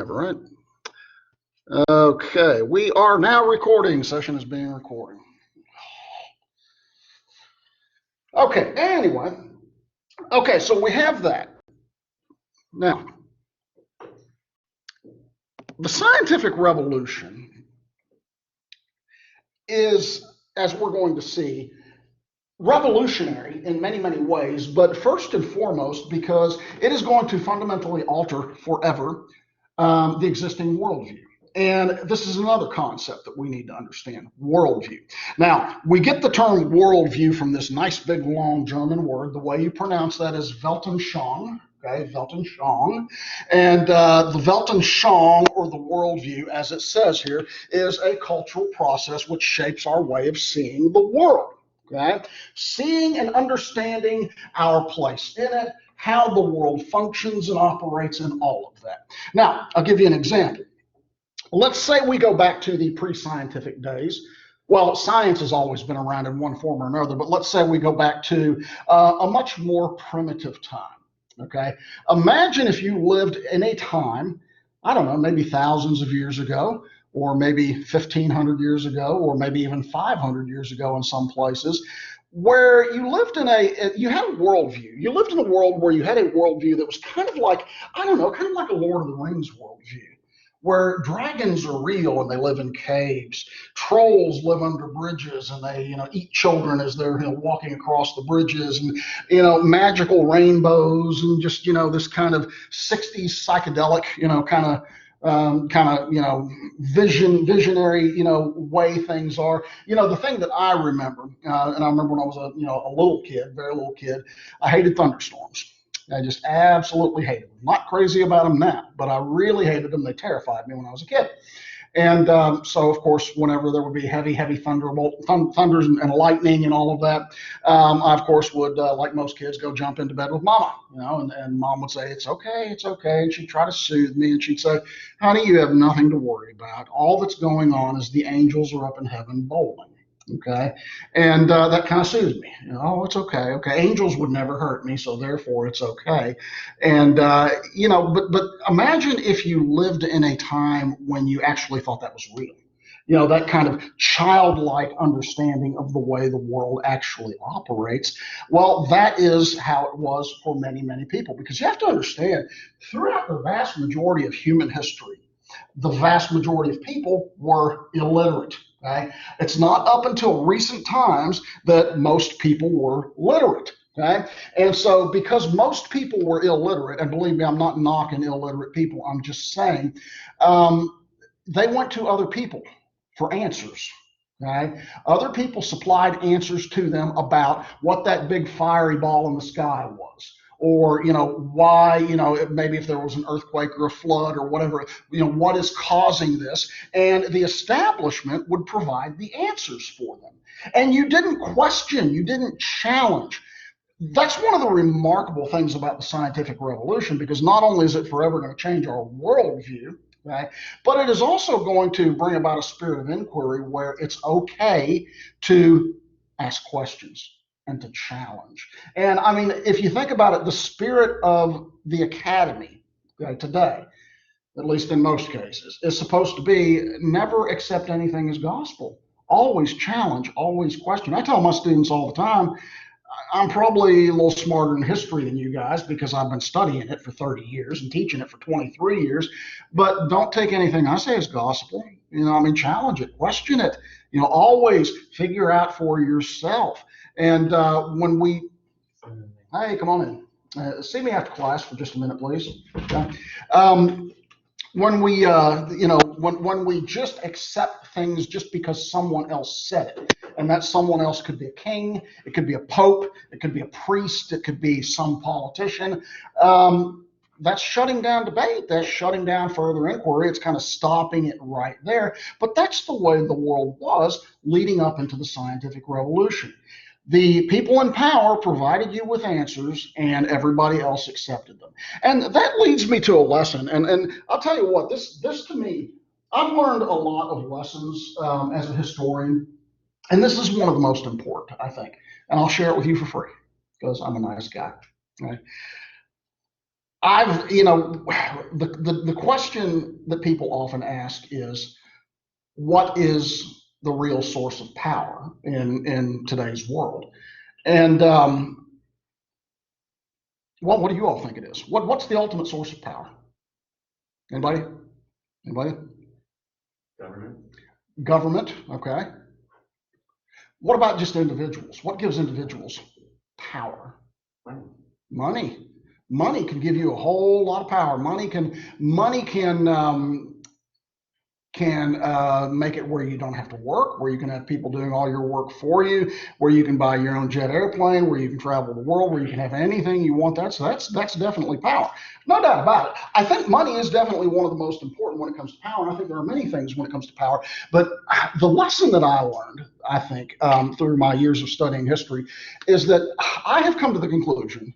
whatever, right? Okay, we are now recording. Session is being recorded. Okay, anyway. Okay, so we have that. Now, the scientific revolution is, as we're going to see, revolutionary in many, many ways, but first and foremost because it is going to fundamentally alter forever the existing worldview. And this is another concept that we need to understand, worldview. Now, we get the term worldview from this nice big long German word. The way you pronounce that is Weltanschauung, okay, Weltanschauung. And the Weltanschauung, or the worldview, as it says here, is a cultural process which shapes our way of seeing the world, okay? Seeing and understanding our place in it, how the world functions and operates, and all of that. Now, I'll give you an example. Let's say we go back to the pre-scientific days. Well, science has always been around in one form or another, but let's say we go back to a much more primitive time, okay? Imagine if you lived in a time, I don't know, maybe thousands of years ago, or maybe 1,500 years ago, or maybe even 500 years ago in some places, where you lived in you had a worldview. You lived in a world where you had a worldview that was kind of like, I don't know, kind of like a Lord of the Rings worldview, where dragons are real and they live in caves. Trolls live under bridges and they, eat children as they're, walking across the bridges, and, magical rainbows, and just, this kind of 60s psychedelic, visionary, way things are. The thing that I remember, and I remember when I was a little kid, very little kid, I hated thunderstorms. I just absolutely hated them. Not crazy about them now, but I really hated them. They terrified me when I was a kid. And so, of course, whenever there would be heavy thunders and lightning and all of that, I, of course, would, like most kids, go jump into bed with Mama, and Mom would say, it's okay, it's okay. And she'd try to soothe me, and she'd say, honey, you have nothing to worry about. All that's going on is the angels are up in heaven bowling. Okay, and that kind of soothed me. Oh, it's okay. Okay, angels would never hurt me, so therefore it's okay. And but imagine if you lived in a time when you actually thought that was real. That kind of childlike understanding of the way the world actually operates. Well, that is how it was for many, many people. Because you have to understand, throughout the vast majority of human history, the vast majority of people were illiterate. Okay? It's not up until recent times that most people were literate. Okay? And so because most people were illiterate, and believe me, I'm not knocking illiterate people, I'm just saying, they went to other people for answers. Okay? Other people supplied answers to them about what that big fiery ball in the sky was. Or, why, maybe if there was an earthquake or a flood or whatever, what is causing this? And the establishment would provide the answers for them. And you didn't question, you didn't challenge. That's one of the remarkable things about the scientific revolution, because not only is it forever going to change our worldview, right, but it is also going to bring about a spirit of inquiry where it's okay to ask questions and to challenge. And I mean, if you think about it, the spirit of the academy today, at least in most cases, is supposed to be never accept anything as gospel. Always challenge, always question. I tell my students all the time, I'm probably a little smarter in history than you guys because I've been studying it for 30 years and teaching it for 23 years, but don't take anything I say as gospel. Challenge it, question it, always figure out for yourself. And hey, come on in. See me after class for just a minute, please. Okay. When we just accept things just because someone else said it, and that someone else could be a king, it could be a pope, it could be a priest, it could be some politician, that's shutting down debate. That's shutting down further inquiry. It's kind of stopping it right there. But that's the way the world was leading up into the scientific revolution. The people in power provided you with answers, and everybody else accepted them. And that leads me to a lesson. And I'll tell you what, this to me, I've learned a lot of lessons as a historian, and this is one of the most important, I think. And I'll share it with you for free because I'm a nice guy. Right? I've, you know, the question that people often ask is, what is the real source of power in today's world? And what do you all think it is? What's the ultimate source of power? Anybody? Anybody? Government. Government. Okay. What about just individuals? What gives individuals power? Money. Money. Money can give you a whole lot of power. Money can make it where you don't have to work, where you can have people doing all your work for you, where you can buy your own jet airplane, where you can travel the world, where you can have anything you want. That's definitely power, no doubt about it. I think money is definitely one of the most important when it comes to power, and I think there are many things when it comes to power. But the lesson that I learned, I think, through my years of studying history, is that I have come to the conclusion,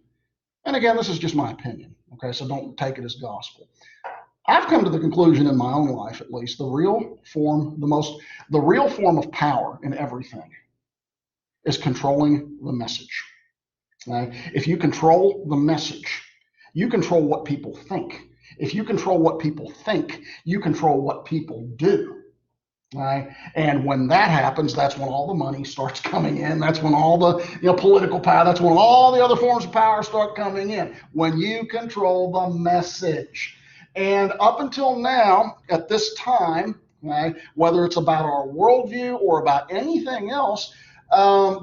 and again, this is just my opinion, okay, so don't take it as gospel. I've come to the conclusion in my own life, at least, the real form of power in everything is controlling the message. Right? If you control the message, you control what people think. If you control what people think, you control what people do. Right? And when that happens, that's when all the money starts coming in. That's when all the political power, that's when all the other forms of power start coming in. When you control the message. And up until now, at this time, right, whether it's about our worldview or about anything else,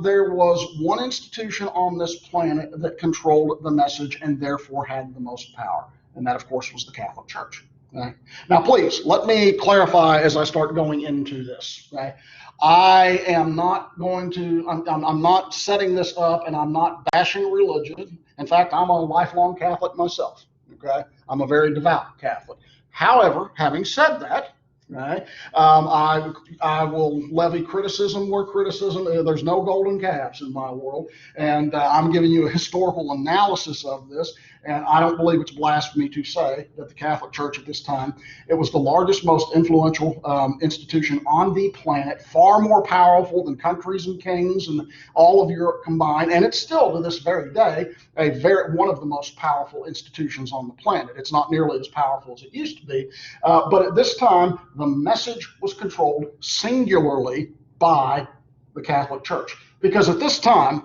there was one institution on this planet that controlled the message and therefore had the most power. And that, of course, was the Catholic Church. Right? Now, please let me clarify as I start going into this. Right? I am not going to, I'm not setting this up and I'm not bashing religion. In fact, I'm a lifelong Catholic myself. Okay? I'm a very devout Catholic. However, having said that, right, I will levy criticism where criticism, there's no golden calves in my world. And I'm giving you a historical analysis of this. And I don't believe it's blasphemy to say that the Catholic Church at this time, it was the largest, most influential institution on the planet, far more powerful than countries and kings and all of Europe combined. And it's still, to this very day, one of the most powerful institutions on the planet. It's not nearly as powerful as it used to be. But at this time, the message was controlled singularly by the Catholic Church. Because at this time,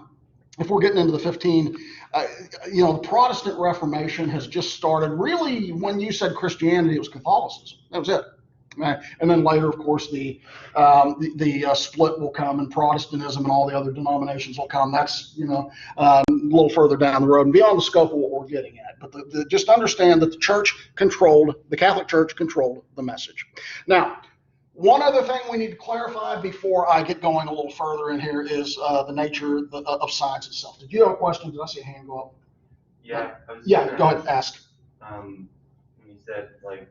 if we're getting into the the Protestant Reformation has just started. Really, when you said Christianity, it was Catholicism. That was it. And then later, of course, the split will come, and Protestantism and all the other denominations will come. That's a little further down the road and beyond the scope of what we're getting at. But just understand that the Catholic Church controlled the message. Now, one other thing we need to clarify before I get going a little further in here is the nature of science itself. Did you have a question? Did I see a hand go up? Yeah. Go ahead and ask. When you said like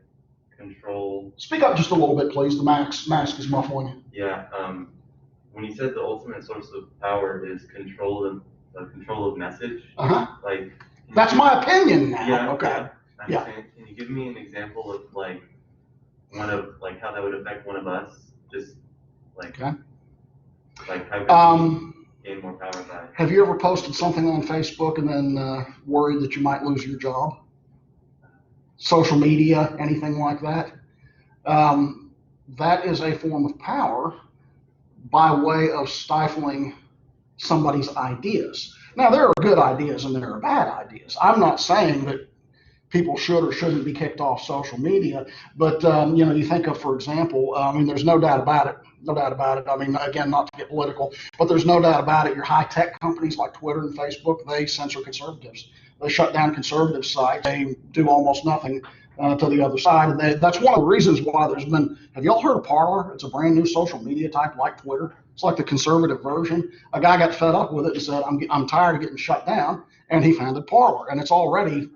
control. Speak up just a little bit, please. The mask is muffling you. Yeah. When you said the ultimate source of power is control of message. Like. That's my opinion now. Yeah. Okay. Yeah. Can you give me an example of how that would affect one of us? Just like. Okay. Like how could we gain more power by? Have you ever posted something on Facebook and then worried that you might lose your job? Social media, anything like that? That is a form of power by way of stifling somebody's ideas. Now, there are good ideas and there are bad ideas. I'm not saying that people should or shouldn't be kicked off social media, but you think of, for example, there's no doubt about it. No doubt about it. I mean, again, not to get political, but there's no doubt about it. Your high-tech companies like Twitter and Facebook, they censor conservatives. They shut down conservative sites. They do almost nothing to the other side. And that's one of the reasons why there's been, have y'all heard of Parler? It's a brand new social media type like Twitter. It's like the conservative version. A guy got fed up with it and said, I'm tired of getting shut down. And he founded Parler. And it's already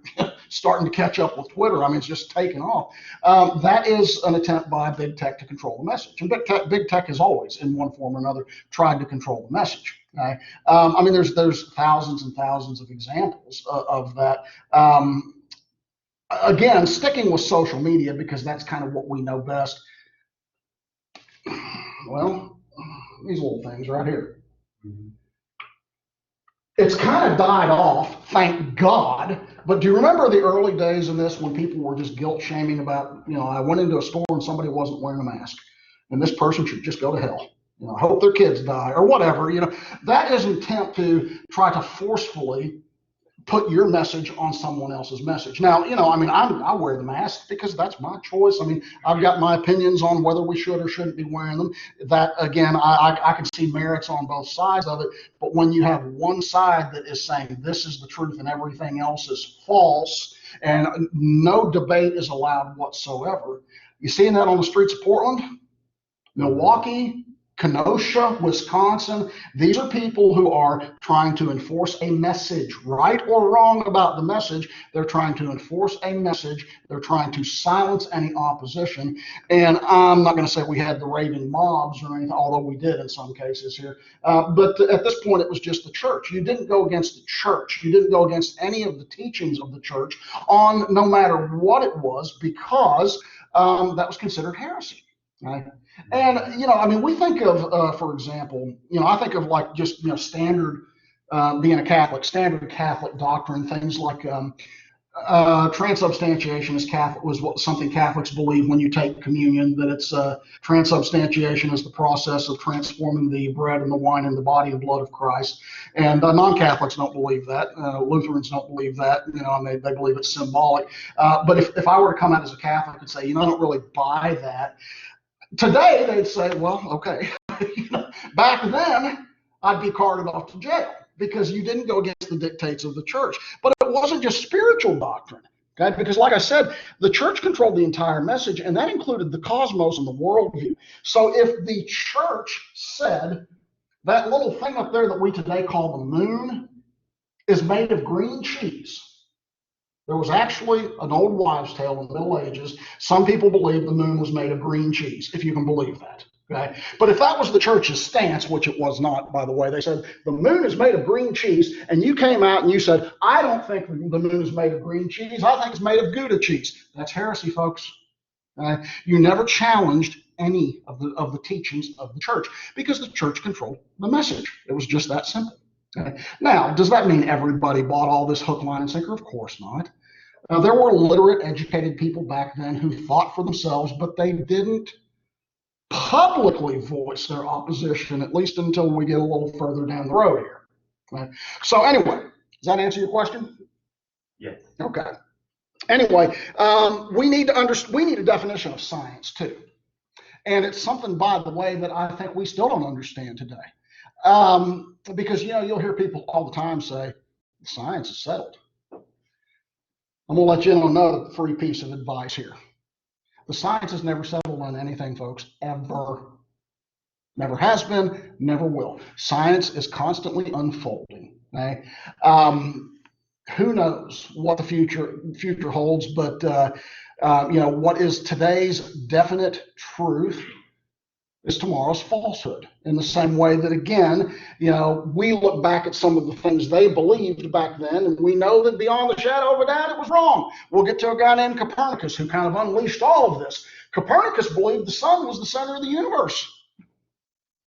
starting to catch up with Twitter. I mean, it's just taken off. That is an attempt by big tech to control the message. And big tech has always, in one form or another, tried to control the message. Right? There's thousands and thousands of examples of that. Again, sticking with social media because that's kind of what we know best. Well, these little things right here. It's kind of died off, thank God. But do you remember the early days in this when people were just guilt shaming about, I went into a store and somebody wasn't wearing a mask, and this person should just go to hell. I hope their kids die or whatever. That is an attempt to try to forcefully put your message on someone else's message. Now, I wear the mask because that's my choice. I've got my opinions on whether we should or shouldn't be wearing them. That, again, I can see merits on both sides of it. But when you have one side that is saying this is the truth and everything else is false, and no debate is allowed whatsoever, you seeing that on the streets of Portland, Milwaukee, Kenosha, Wisconsin. These are people who are trying to enforce a message, right or wrong about the message. They're trying to enforce a message. They're trying to silence any opposition. And I'm not going to say we had the raving mobs or anything, although we did in some cases here. But at this point, it was just the church. You didn't go against the church. You didn't go against any of the teachings of the church on no matter what it was, because that was considered heresy. Right. And, we think of, for example, I think of like just, standard, being a Catholic, standard Catholic doctrine, things like transubstantiation is Catholic, was something Catholics believe when you take communion, that it's transubstantiation is the process of transforming the bread and the wine in the body and blood of Christ. And non-Catholics don't believe that. Lutherans don't believe that, and they believe it's symbolic. But if I were to come out as a Catholic and say, I don't really buy that, today, they'd say, well, okay. Back then, I'd be carted off to jail because you didn't go against the dictates of the church. But it wasn't just spiritual doctrine, okay? Because like I said, the church controlled the entire message, and that included the cosmos and the worldview. So if the church said that little thing up there that we today call the moon is made of green cheese, there was actually an old wives' tale in the Middle Ages. Some people believe the moon was made of green cheese, if you can believe that. Okay? But if that was the church's stance, which it was not, by the way, they said the moon is made of green cheese, and you came out and you said, I don't think the moon is made of green cheese. I think it's made of Gouda cheese. That's heresy, folks. You never challenged any of the teachings of the church because the church controlled the message. It was just that simple. Okay? Now, does that mean everybody bought all this hook, line, and sinker? Of course not. There were literate, educated people back then who thought for themselves, but they didn't publicly voice their opposition, at least until we get a little further down the road here. Okay? So anyway, does that answer your question? Yes. Okay. Anyway, we need a definition of science too. And it's something, by the way, that I think we still don't understand today. Because, you'll hear people all the time say, science is settled. I'm going to let you in on another free piece of advice here. The science has never settled on anything, folks, ever. Never has been, never will. Science is constantly unfolding. Okay? Who knows what the future holds, but what is today's definite truth is tomorrow's falsehood. In the same way that, again, we look back at some of the things they believed back then, and we know that beyond the shadow of a doubt, it was wrong. We'll get to a guy named Copernicus who kind of unleashed all of this. Copernicus believed the sun was the center of the universe.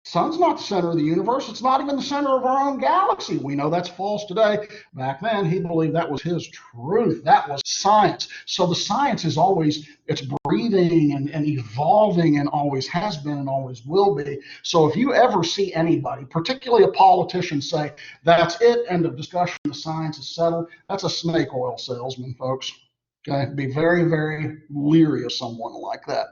Sun's not the center of the universe. It's not even the center of our own galaxy. We know that's false today. Back then, he believed that was his truth. That was science. So the science is always, it's breathing and evolving, and always has been and always will be. So if you ever see anybody, particularly a politician, say, that's it, end of discussion, the science is settled, that's a snake oil salesman, folks. Okay, be very, very leery of someone like that.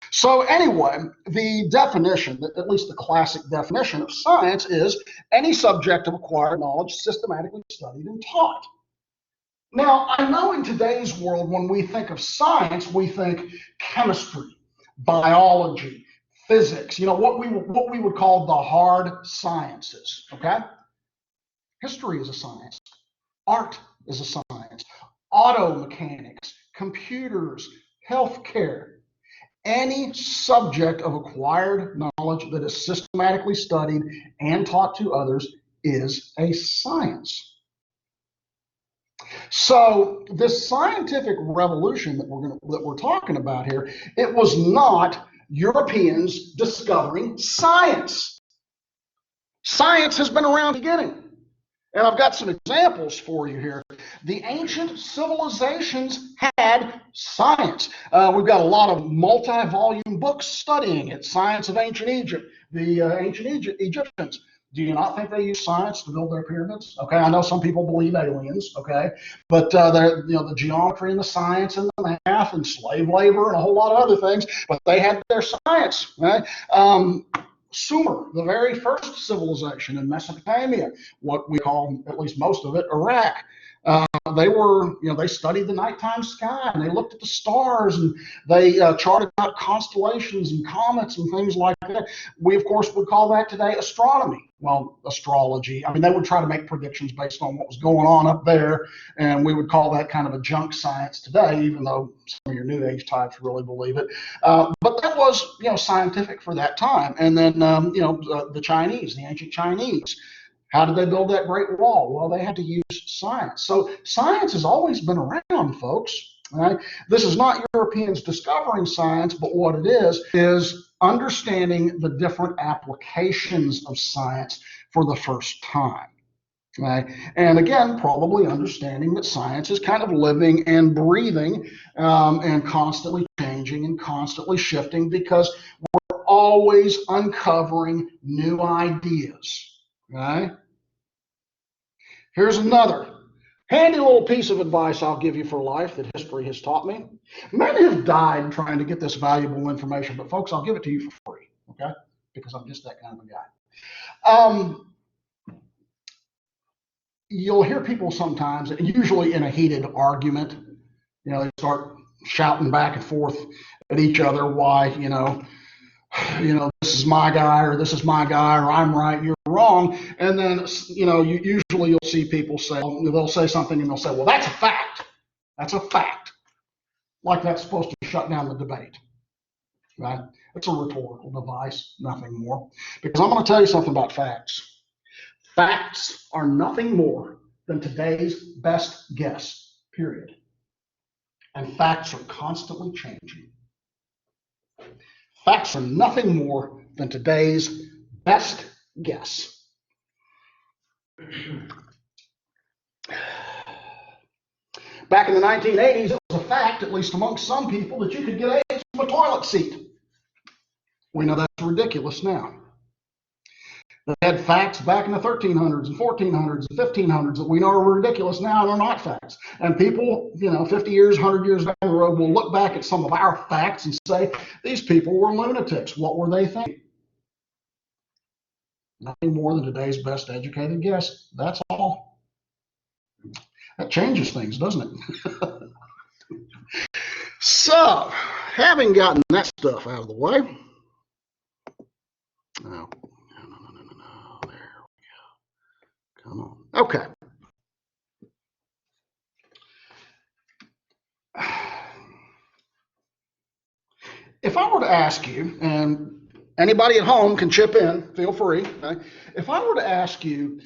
So anyway, the definition, at least the classic definition of science, is any subject of acquired knowledge systematically studied and taught. Now, I know in today's world, when we think of science, we think chemistry, biology, physics, what we would call the hard sciences, okay? History is a science. Art is a science. Auto mechanics, computers, healthcare. Any subject of acquired knowledge that is systematically studied and taught to others is a science. So this scientific revolution that we're talking about here, it was not Europeans discovering science. Science has been around from the beginning. And I've got some examples for you here. The ancient civilizations had science. We've got a lot of multi-volume books studying it. Science of ancient Egypt, the Egyptians. Do you not think they used science to build their pyramids? Okay, I know some people believe aliens. Okay, but the geometry and the science and the math and slave labor and a whole lot of other things. But they had their science, right? Sumer, the very first civilization in Mesopotamia, what we call, at least most of it, Iraq. They studied the nighttime sky and they looked at the stars and they charted out constellations and comets and things like that. We, of course, would call that today astronomy. Well, astrology. I mean, they would try to make predictions based on what was going on up there, and we would call that kind of a junk science today, even though some of your new age types really believe it. But that was, scientific for that time. And then, the Chinese, the ancient Chinese. How did they build that Great Wall? Well, they had to use science. So science has always been around, folks. Right? This is not Europeans discovering science, but what it is understanding the different applications of science for the first time. Right? And again, probably understanding that science is kind of living and breathing and constantly changing and constantly shifting because we're always uncovering new ideas. Right? Here's another handy little piece of advice I'll give you for life that history has taught me. Many have died trying to get this valuable information, but folks, I'll give it to you for free, okay? Because I'm just that kind of a guy. You'll hear people sometimes, usually in a heated argument, they start shouting back and forth at each other why, this is my guy or this is my guy or I'm right, you're wrong. And then, you'll see people say, they'll say something and they'll say, well, that's a fact. That's a fact. Like that's supposed to shut down the debate, right? It's a rhetorical device, nothing more. Because I'm going to tell you something about facts. Facts are nothing more than today's best guess, period. And facts are constantly changing. Facts are nothing more than today's best guess. Back in the 1980s, it was a fact, at least amongst some people, that you could get AIDS from a toilet seat. We know that's ridiculous now. They had facts back in the 1300s and 1400s and 1500s that we know are ridiculous now and are not facts. And people, 50 years, 100 years down the road will look back at some of our facts and say, these people were lunatics. What were they thinking? Nothing more than today's best educated guess. That's all. That changes things, doesn't it? So, having gotten that stuff out of the way, no, there we go. Come on. Okay. If I were to ask you, and anybody at home can chip in, feel free. Okay? If I were to ask you,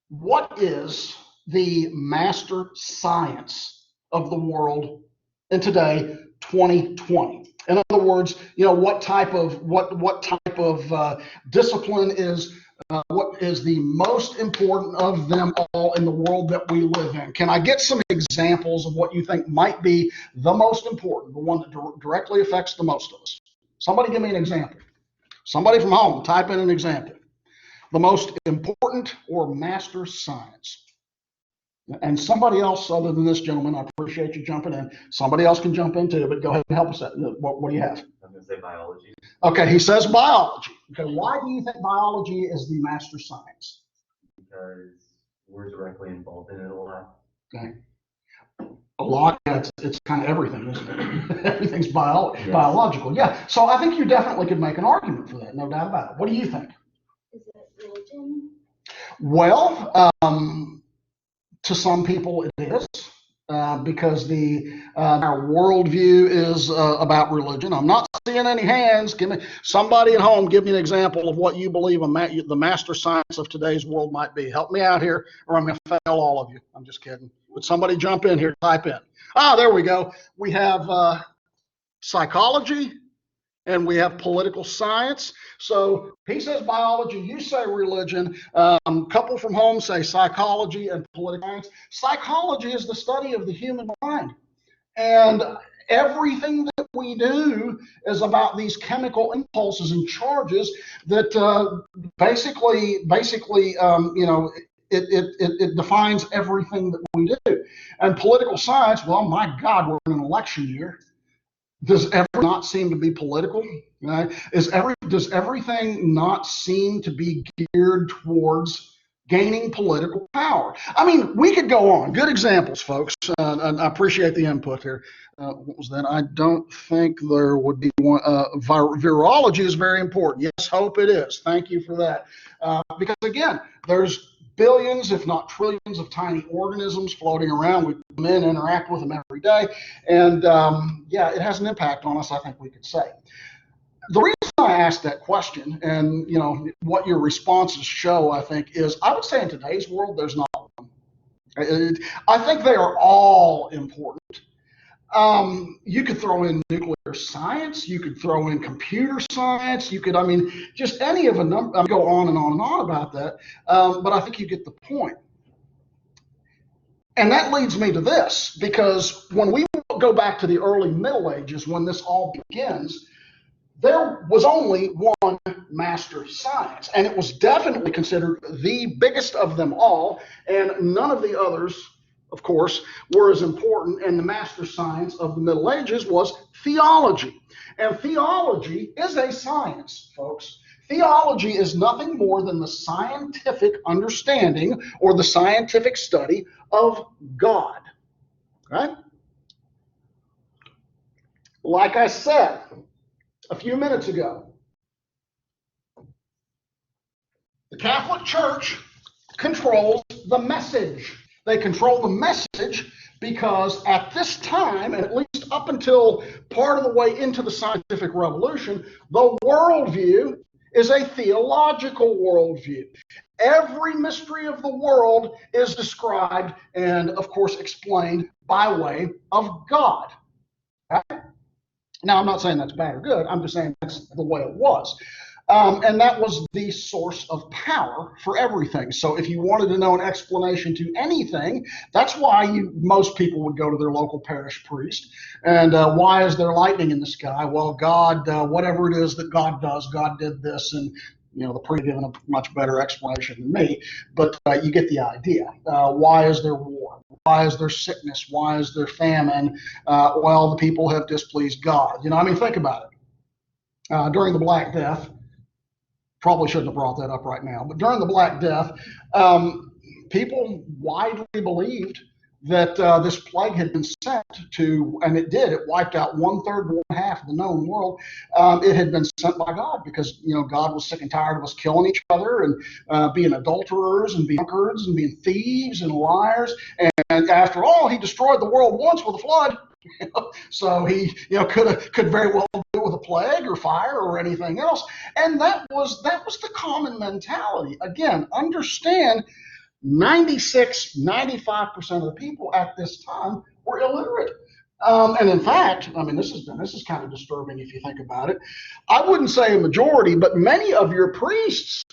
what is the master science of the world in today, 2020? In other words, what type of discipline is what is the most important of them all in the world that we live in? Can I get some examples of what you think might be the most important, the one that directly affects the most of us? Somebody give me an example. Somebody from home, type in an example. The most important or master science. And somebody else other than this gentleman, I appreciate you jumping in. Somebody else can jump in too, but go ahead and help us out. What do you have? I'm going to say biology. Okay, he says biology. Okay, why do you think biology is the master science? Because we're directly involved in it a lot. Okay. A lot, yeah, it's kind of everything, isn't it? Everything's biological. Yeah, so I think you definitely could make an argument for that, no doubt about it. What do you think? Is it religion? Well, to some people it is, because our worldview is about religion. I'm not seeing any hands. Give me somebody at home. Give me an example of what you believe the master science of today's world might be. Help me out here, or I'm going to fail all of you. I'm just kidding. Would somebody jump in here? Type in. There we go. We have psychology, and we have political science. So he says biology, you say religion. Couple from home say psychology and political science. Psychology is the study of the human mind. And everything that we do is about these chemical impulses and charges that basically, it defines everything that we do. And political science, well, my God, we're in an election year. Does everything not seem to be political? Right? Does everything not seem to be geared towards gaining political power? I mean, we could go on. Good examples, folks. And I appreciate the input here. What was that? I don't think there would be one. Virology is very important. Yes, hope it is. Thank you for that. Because again, there's billions, if not trillions, of tiny organisms floating around. We come in, interact with them every day, and yeah, it has an impact on us, I think we could say. The reason I asked that question, and what your responses show, I think, is I would say in today's world, there's not one. I think they are all important. You could throw in nuclear science, you could throw in computer science, you could, just any of a number, go on and on and on about that, but I think you get the point. And that leads me to this, because when we go back to the early Middle Ages, when this all begins, there was only one master science, and it was definitely considered the biggest of them all, and none of the others, of course, were as important. And the master science of the Middle Ages was theology. And theology is a science, folks. Theology is nothing more than the scientific understanding or the scientific study of God. Right? Like I said a few minutes ago, the Catholic Church controls the message. They control the message because at this time, and at least up until part of the way into the scientific revolution, the worldview is a theological worldview. Every mystery of the world is described and, of course, explained by way of God. Right? Now, I'm not saying that's bad or good. I'm just saying that's the way it was. And that was the source of power for everything. So if you wanted to know an explanation to anything, that's why most people would go to their local parish priest. And why is there lightning in the sky? Well, God, whatever it is that God does, God did this. And, the priest given a much better explanation than me. But you get the idea. Why is there war? Why is there sickness? Why is there famine? Well, the people have displeased God. Think about it. During the Black Death, probably shouldn't have brought that up right now, but during the Black Death, people widely believed that this plague had been sent to, and it did. It wiped out 1/3, 1/2 of the known world. It had been sent by God because God was sick and tired of us killing each other and being adulterers and being drunkards and being thieves and liars. And after all, He destroyed the world once with a flood. So He could very well do it with a plague or fire or anything else. And that was the common mentality. Again, understand 96, 95% of the people at this time were illiterate. And in fact, this is kind of disturbing if you think about it. I wouldn't say a majority, but many of your priests,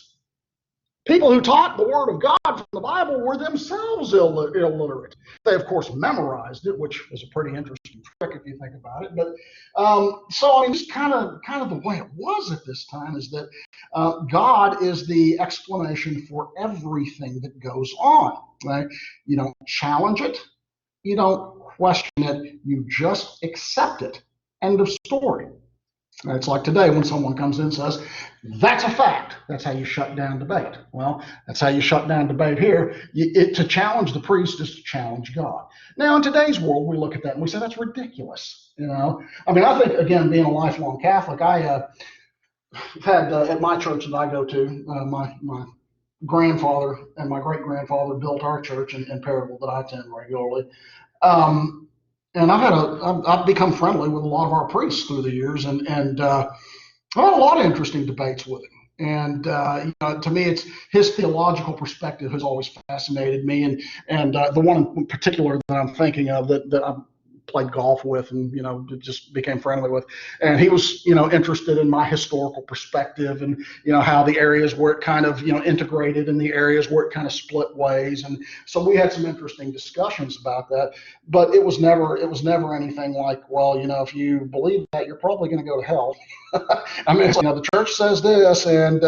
people who taught the Word of God from the Bible, were themselves illiterate. They, of course, memorized it, which is a pretty interesting trick if you think about it. But just kind of the way it was at this time is that God is the explanation for everything that goes on. Right? You don't challenge it, you don't question it, you just accept it. End of story. It's like today when someone comes in and says, that's a fact. That's how you shut down debate. Well, that's how you shut down debate here. To challenge the priest is to challenge God. Now, in today's world, we look at that and we say, that's ridiculous. I think, again, being a lifelong Catholic, I had at my church that I go to, my grandfather and my great-grandfather built our church in Perryville that I attend regularly. And I've become friendly with a lot of our priests through the years, and I've had a lot of interesting debates with him. And to me, it's his theological perspective has always fascinated me. And the one in particular that I'm thinking of that I'm played golf with and, just became friendly with. And he was, interested in my historical perspective and, how the areas where it kind of, integrated and the areas where it kind of split ways. And so we had some interesting discussions about that, but it was never anything like, well, if you believe that, you're probably going to go to hell. I mean, the church says this, and,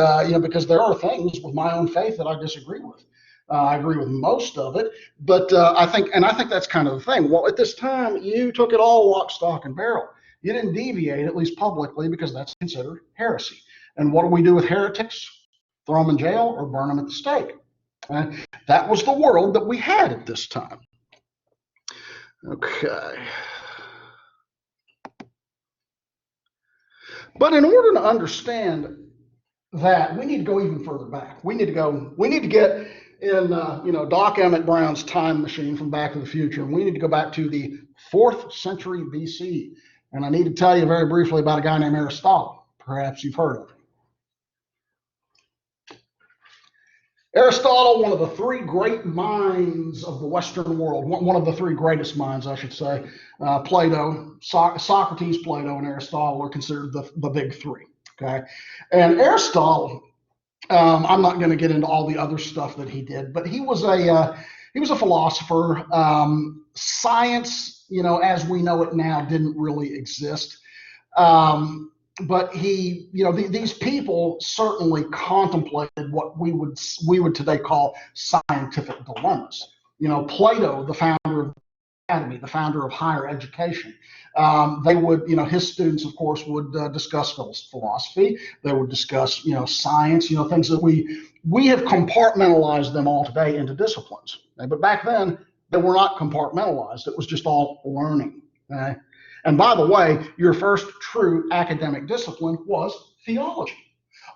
because there are things with my own faith that I disagree with. I agree with most of it, but I think that's kind of the thing. Well, at this time, you took it all lock, stock, and barrel. You didn't deviate, at least publicly, because that's considered heresy. And what do we do with heretics? Throw them in jail or burn them at the stake. That was the world that we had at this time. Okay. But in order to understand that, we need to go even further back. We need to get in, Doc Emmett Brown's time machine from Back to the Future. And we need to go back to the 4th century BC. And I need to tell you very briefly about a guy named Aristotle. Perhaps you've heard of him. Aristotle, one of the 3 great minds of the Western world, one of the 3 greatest minds, I should say. Plato, Socrates, Plato, and Aristotle are considered the big 3. Okay, and Aristotle, I'm not going to get into all the other stuff that he did, but he was a philosopher. Science, as we know it now, didn't really exist. But he, these people certainly contemplated what we would today call scientific dilemmas. Plato, the founder of academy, the founder of higher education. They would, his students, of course, would discuss philosophy. They would discuss, science, things that we have compartmentalized them all today into disciplines. Okay? But back then, they were not compartmentalized. It was just all learning. Okay? And by the way, your first true academic discipline was theology.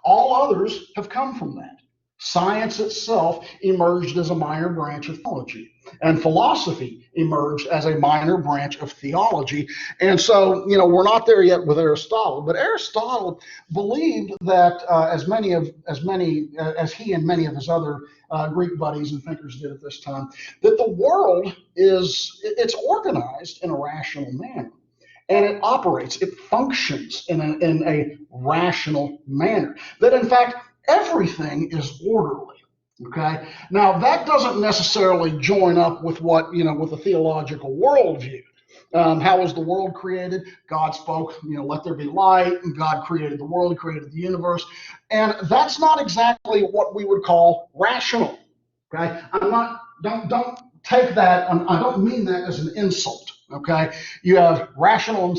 All others have come from that. Science itself emerged as a minor branch of theology, and philosophy emerged as a minor branch of theology. And so, we're not there yet with Aristotle, but Aristotle believed that as he and many of his other Greek buddies and thinkers did at this time, that the world it's organized in a rational manner. And it operates, it functions in a rational manner. That in fact, everything is orderly. Okay. Now that doesn't necessarily join up with what, with a theological worldview. How was the world created? God spoke, let there be light, and God created the world, created the universe. And that's not exactly what we would call rational. Okay. Don't take that, I don't mean that as an insult. Okay. You have rational and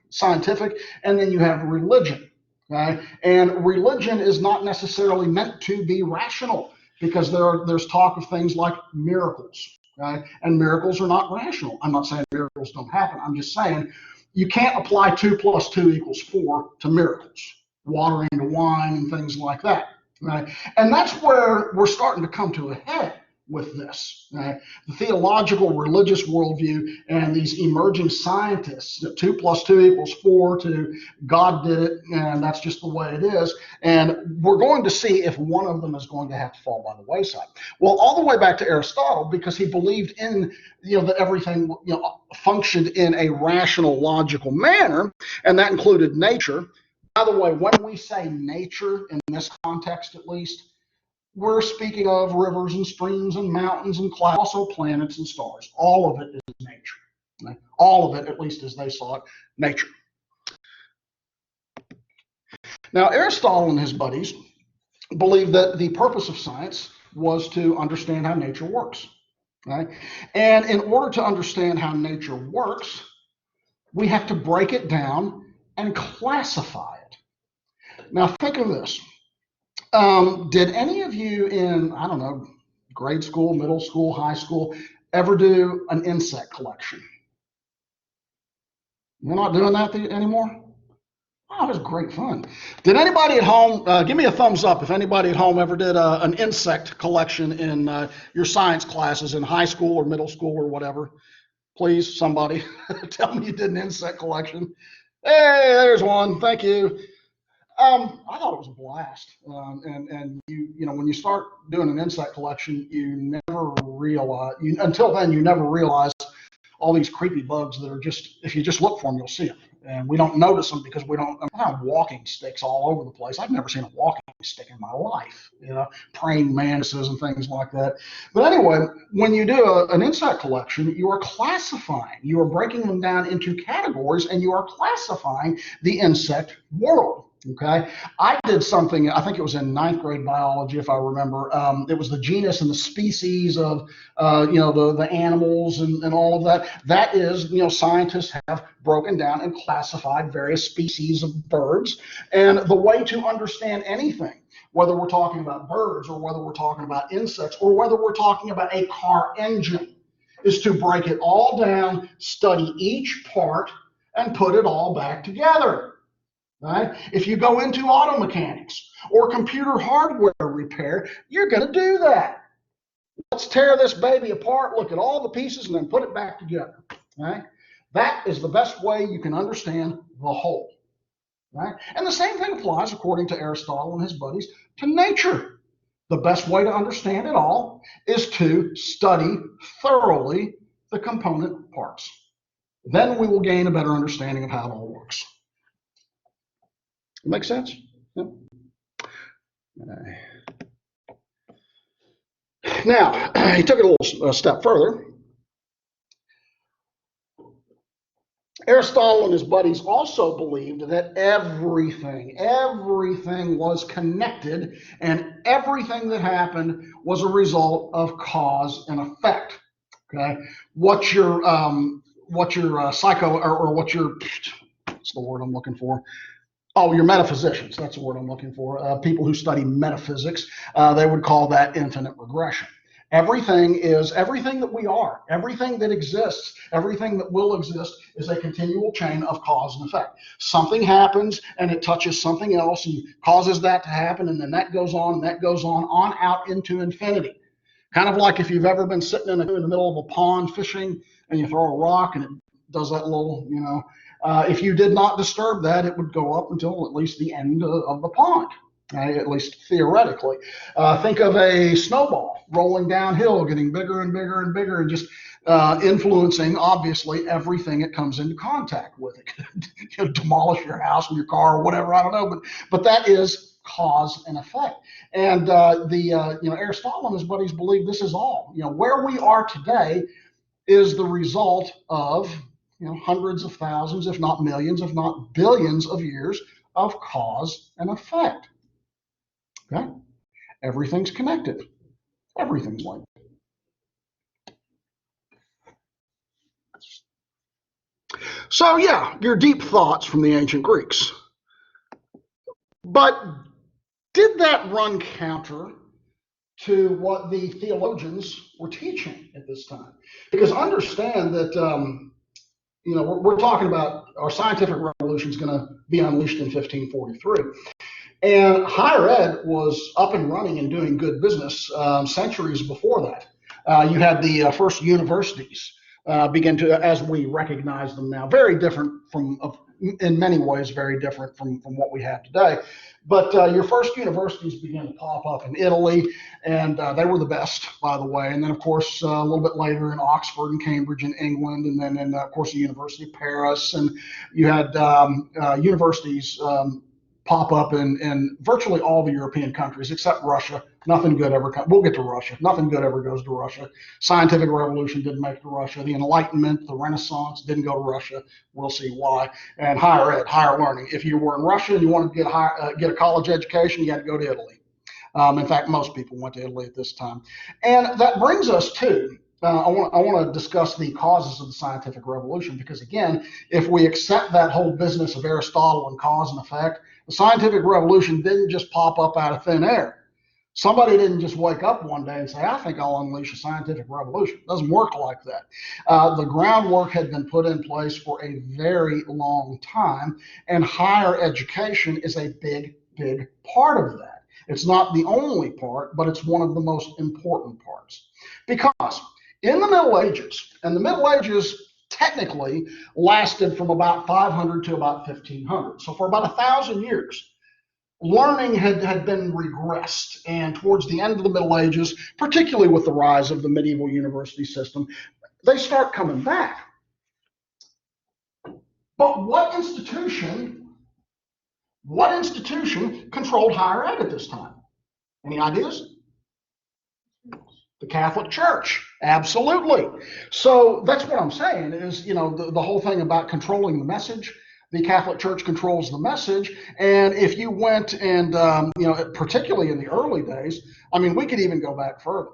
scientific, and then you have religion. Okay. And religion is not necessarily meant to be rational, because there's talk of things like miracles. Okay. And miracles are not rational. I'm not saying miracles don't happen. I'm just saying you can't apply 2 + 2 = 4 to miracles, water into wine and things like that. Right? And that's where we're starting to come to a head with this. Right? The theological religious worldview and these emerging scientists, that 2 + 2 = 4 to God did it, and that's just the way it is. And we're going to see if one of them is going to have to fall by the wayside. Well, all the way back to Aristotle, because he believed in, that everything, functioned in a rational, logical manner, and that included nature. By the way, when we say nature, in this context at least, we're speaking of rivers and streams and mountains and clouds, also planets and stars. All of it is nature. Right? All of it, at least as they saw it, nature. Now, Aristotle and his buddies believed that the purpose of science was to understand how nature works. Right? And in order to understand how nature works, we have to break it down and classify it. Now, think of this. Did any of you in, I don't know, grade school, middle school, high school, ever do an insect collection? You're not doing that anymore? Oh, it was great fun. Did anybody at home, give me a thumbs up if anybody at home ever did an insect collection in your science classes in high school or middle school or whatever. Please, somebody, tell me you did an insect collection. Hey, there's one. Thank you. I thought it was a blast. And when you start doing an insect collection, you never realize, until then, you never realize all these creepy bugs that are just, if you just look for them, you'll see them. And we don't notice them because we don't have walking sticks all over the place. I've never seen a walking stick in my life, praying mantises and things like that. But anyway, when you do an insect collection, you are classifying, you are breaking them down into categories, and you are classifying the insect world. Okay, I did something, I think it was in ninth grade biology, if I remember. It was the genus and the species of, the animals and all of that. That is, scientists have broken down and classified various species of birds. And the way to understand anything, whether we're talking about birds or whether we're talking about insects or whether we're talking about a car engine, is to break it all down, study each part, and put it all back together. Right? If you go into auto mechanics or computer hardware repair, you're going to do that. Let's tear this baby apart, look at all the pieces, and then put it back together. Right? That is the best way you can understand the whole. Right? And the same thing applies, according to Aristotle and his buddies, to nature. The best way to understand it all is to study thoroughly the component parts. Then we will gain a better understanding of how it all works. Make sense? Yep. Now, he took it a little step further. Aristotle and his buddies also believed that everything was connected, and everything that happened was a result of cause and effect. Okay, what's your psycho or what's the word I'm looking for? Oh, your metaphysicians, that's the word I'm looking for. People who study metaphysics, they would call that infinite regression. Everything that we are, everything that exists, everything that will exist is a continual chain of cause and effect. Something happens and it touches something else and causes that to happen, and then that goes on out into infinity. Kind of like if you've ever been sitting in the middle of a pond fishing and you throw a rock and it does that little, if you did not disturb that, it would go up until at least the end of the pond, at least theoretically. Think of a snowball rolling downhill, getting bigger and bigger and bigger, and just influencing, obviously, everything it comes into contact with. It could demolish your house and your car or whatever, I don't know, but that is cause and effect. And Aristotle and his buddies believe this is all. Where we are today is the result of hundreds of thousands, if not millions, if not billions of years of cause and effect. Okay? Everything's connected. Everything's linked. So yeah, your deep thoughts from the ancient Greeks. But did that run counter to what the theologians were teaching at this time? Because understand that we're talking about our scientific revolution is going to be unleashed in 1543. And higher ed was up and running and doing good business centuries before that. You had the first universities begin to, as we recognize them now, very different in many ways, very different from what we have today. But your first universities began to pop up in Italy, and they were the best, by the way. And then, of course, a little bit later in Oxford and Cambridge in England, and then, of course, the University of Paris. And you had universities pop up in virtually all the European countries except Russia. Nothing good ever comes. We'll get to Russia. Nothing good ever goes to Russia. Scientific revolution didn't make it to Russia. The Enlightenment, the Renaissance didn't go to Russia. We'll see why. And higher ed, higher learning. If you were in Russia and you wanted to get a college education, you had to go to Italy. In fact, most people went to Italy at this time. And that brings us to I want to discuss the causes of the scientific revolution, because again, if we accept that whole business of Aristotle and cause and effect, the scientific revolution didn't just pop up out of thin air. Somebody didn't just wake up one day and say, I think I'll unleash a scientific revolution. It doesn't work like that. The groundwork had been put in place for a very long time, and higher education is a big, big part of that. It's not the only part, but it's one of the most important parts. Because in the Middle Ages, and the Middle Ages technically lasted from about 500 to about 1500. So for about 1,000 years, learning had been regressed. And towards the end of the Middle Ages, particularly with the rise of the medieval university system, they start coming back. But what institution controlled higher ed at this time? Any ideas? The Catholic Church, absolutely. So that's what I'm saying is, the whole thing about controlling the message. The Catholic Church controls the message. And if you went and, particularly in the early days, I mean, we could even go back further.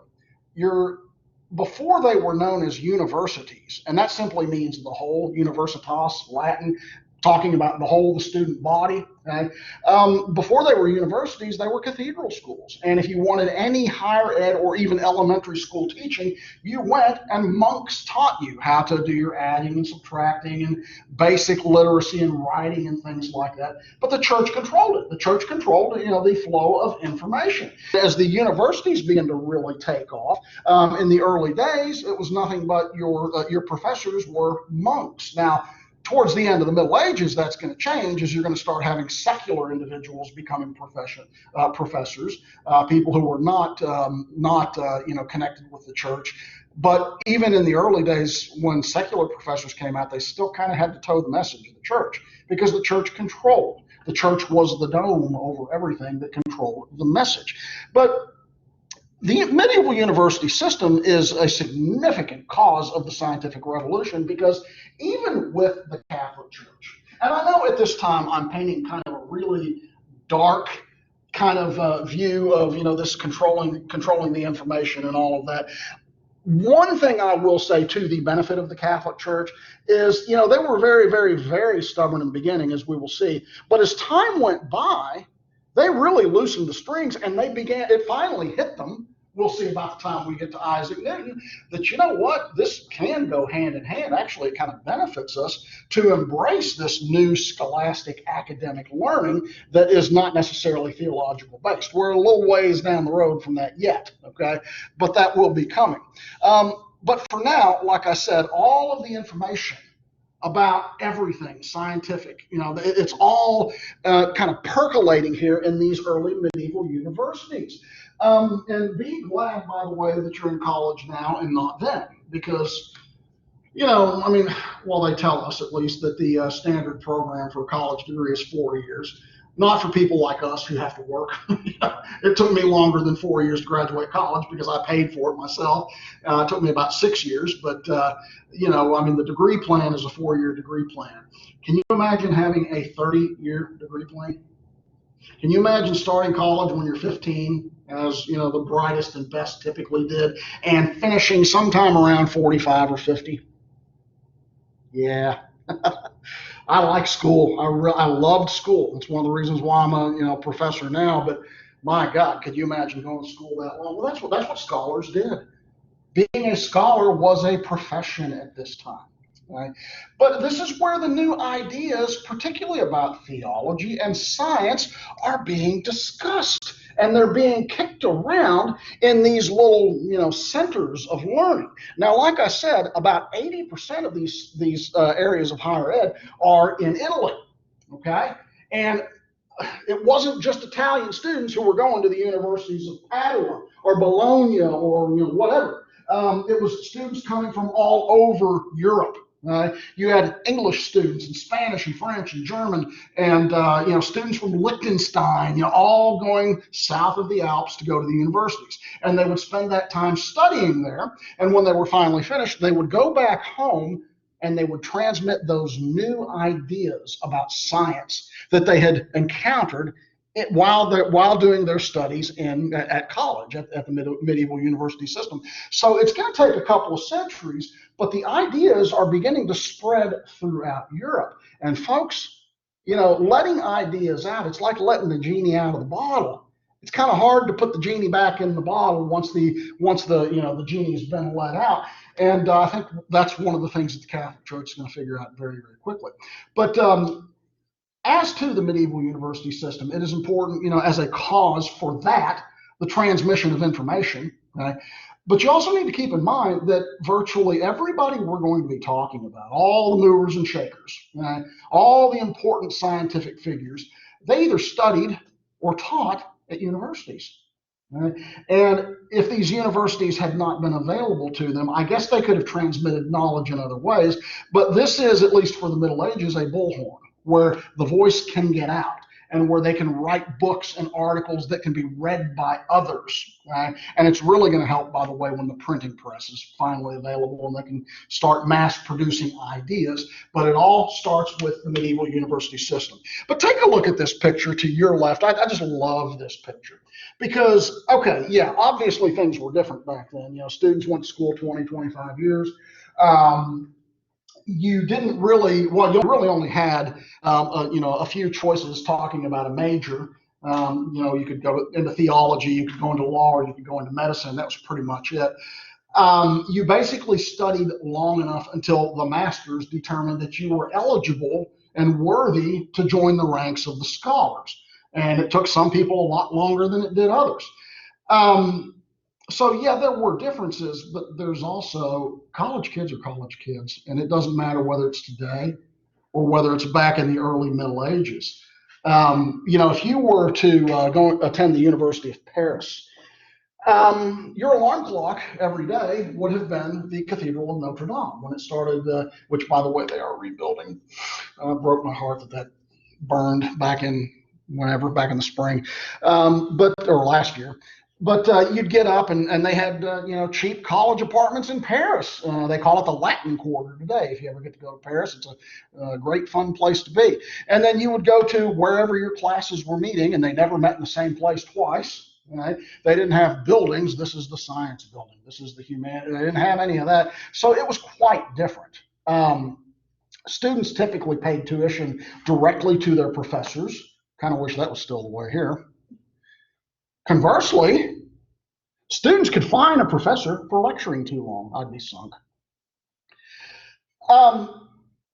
Before they were known as universities, and that simply means the whole, universitas, Latin, talking about the whole, the student body. Okay? Before they were universities, they were cathedral schools. And if you wanted any higher ed or even elementary school teaching, you went and monks taught you how to do your adding and subtracting and basic literacy and writing and things like that. But the church controlled it. The church controlled, the flow of information. As the universities began to really take off, in the early days, it was nothing but your professors were monks. Now, towards the end of the Middle Ages, that's going to change as you're going to start having secular individuals becoming professors, people who were not connected with the church. But even in the early days, when secular professors came out, they still kind of had to toe the message of the church because the church controlled. The church was the dome over everything that controlled the message. But the medieval university system is a significant cause of the scientific revolution because even with the Catholic Church, and I know at this time I'm painting kind of a really dark kind of view of this controlling the information and all of that. One thing I will say to the benefit of the Catholic Church is, they were very, very, very stubborn in the beginning, as we will see. But as time went by, they really loosened the strings and it finally hit them. We'll see about the time we get to Isaac Newton that, this can go hand in hand. Actually, it kind of benefits us to embrace this new scholastic academic learning that is not necessarily theological based. We're a little ways down the road from that yet, okay? But that will be coming. But for now, like I said, all of the information about everything scientific, it's all kind of percolating here in these early medieval universities. And be glad, by the way, that you're in college now and not then, because, they tell us at least that the standard program for a college degree is 4 years. Not for people like us who have to work. It took me longer than 4 years to graduate college because I paid for it myself. It took me about 6 years, but the degree plan is a 4-year degree plan. Can you imagine having a 30-year degree plan? Can you imagine starting college when you're 15, as the brightest and best typically did, and finishing sometime around 45 or 50? Yeah. I like school. I loved school. It's one of the reasons why I'm a professor now. But my God, could you imagine going to school that long? Well, that's what scholars did. Being a scholar was a profession at this time. Right? But this is where the new ideas, particularly about theology and science, are being discussed. And they're being kicked around in these little, centers of learning. Now, like I said, about 80% of these areas of higher ed are in Italy, okay? And it wasn't just Italian students who were going to the universities of Padua or Bologna or whatever. It was students coming from all over Europe. You had English students and Spanish and French and German and students from Liechtenstein, all going south of the Alps to go to the universities. And they would spend that time studying there. And when they were finally finished, they would go back home and they would transmit those new ideas about science that they had encountered while doing their studies at college, at the medieval university system. So it's going to take a couple of centuries, but the ideas are beginning to spread throughout Europe. And folks, letting ideas out, it's like letting the genie out of the bottle. It's kind of hard to put the genie back in the bottle once the genie's been let out. And I think that's one of the things that the Catholic Church is going to figure out very, very quickly. But as to the medieval university system, it is important, as a cause for that, the transmission of information. Right? But you also need to keep in mind that virtually everybody we're going to be talking about, all the movers and shakers, right? All the important scientific figures, they either studied or taught at universities. Right? And if these universities had not been available to them, I guess they could have transmitted knowledge in other ways. But this is, at least for the Middle Ages, a bullhorn where the voice can get out and where they can write books and articles that can be read by others. Right? And it's really going to help, by the way, when the printing press is finally available and they can start mass producing ideas. But it all starts with the medieval university system. But take a look at this picture to your left. I just love this picture. Because, okay, yeah, obviously things were different back then. You know, students went to school 20, 25 years. You didn't really, well, you really only had, a few choices talking about a major. You could go into theology, you could go into law, or you could go into medicine. That was pretty much it. You basically studied long enough until the masters determined that you were eligible and worthy to join the ranks of the scholars. And it took some people a lot longer than it did others. Um, so yeah, there were differences, but there's also college kids are college kids, and it doesn't matter whether it's today or whether it's back in the early Middle Ages. If you were to go attend the University of Paris, your alarm clock every day would have been the Cathedral of Notre Dame when it started, which, by the way, they are rebuilding. Broke my heart that burned back in back in the spring, or last year. But you'd get up and they had cheap college apartments in Paris. They call it the Latin Quarter today. If you ever get to go to Paris, it's a great fun place to be. And then you would go to wherever your classes were meeting, and they never met in the same place twice. Right? They didn't have buildings. This is the science building. This is the humanity. They didn't have any of that. So it was quite different. Students typically paid tuition directly to their professors. Kind of wish that was still the way here. Conversely, students could fine a professor for lecturing too long. I'd be sunk.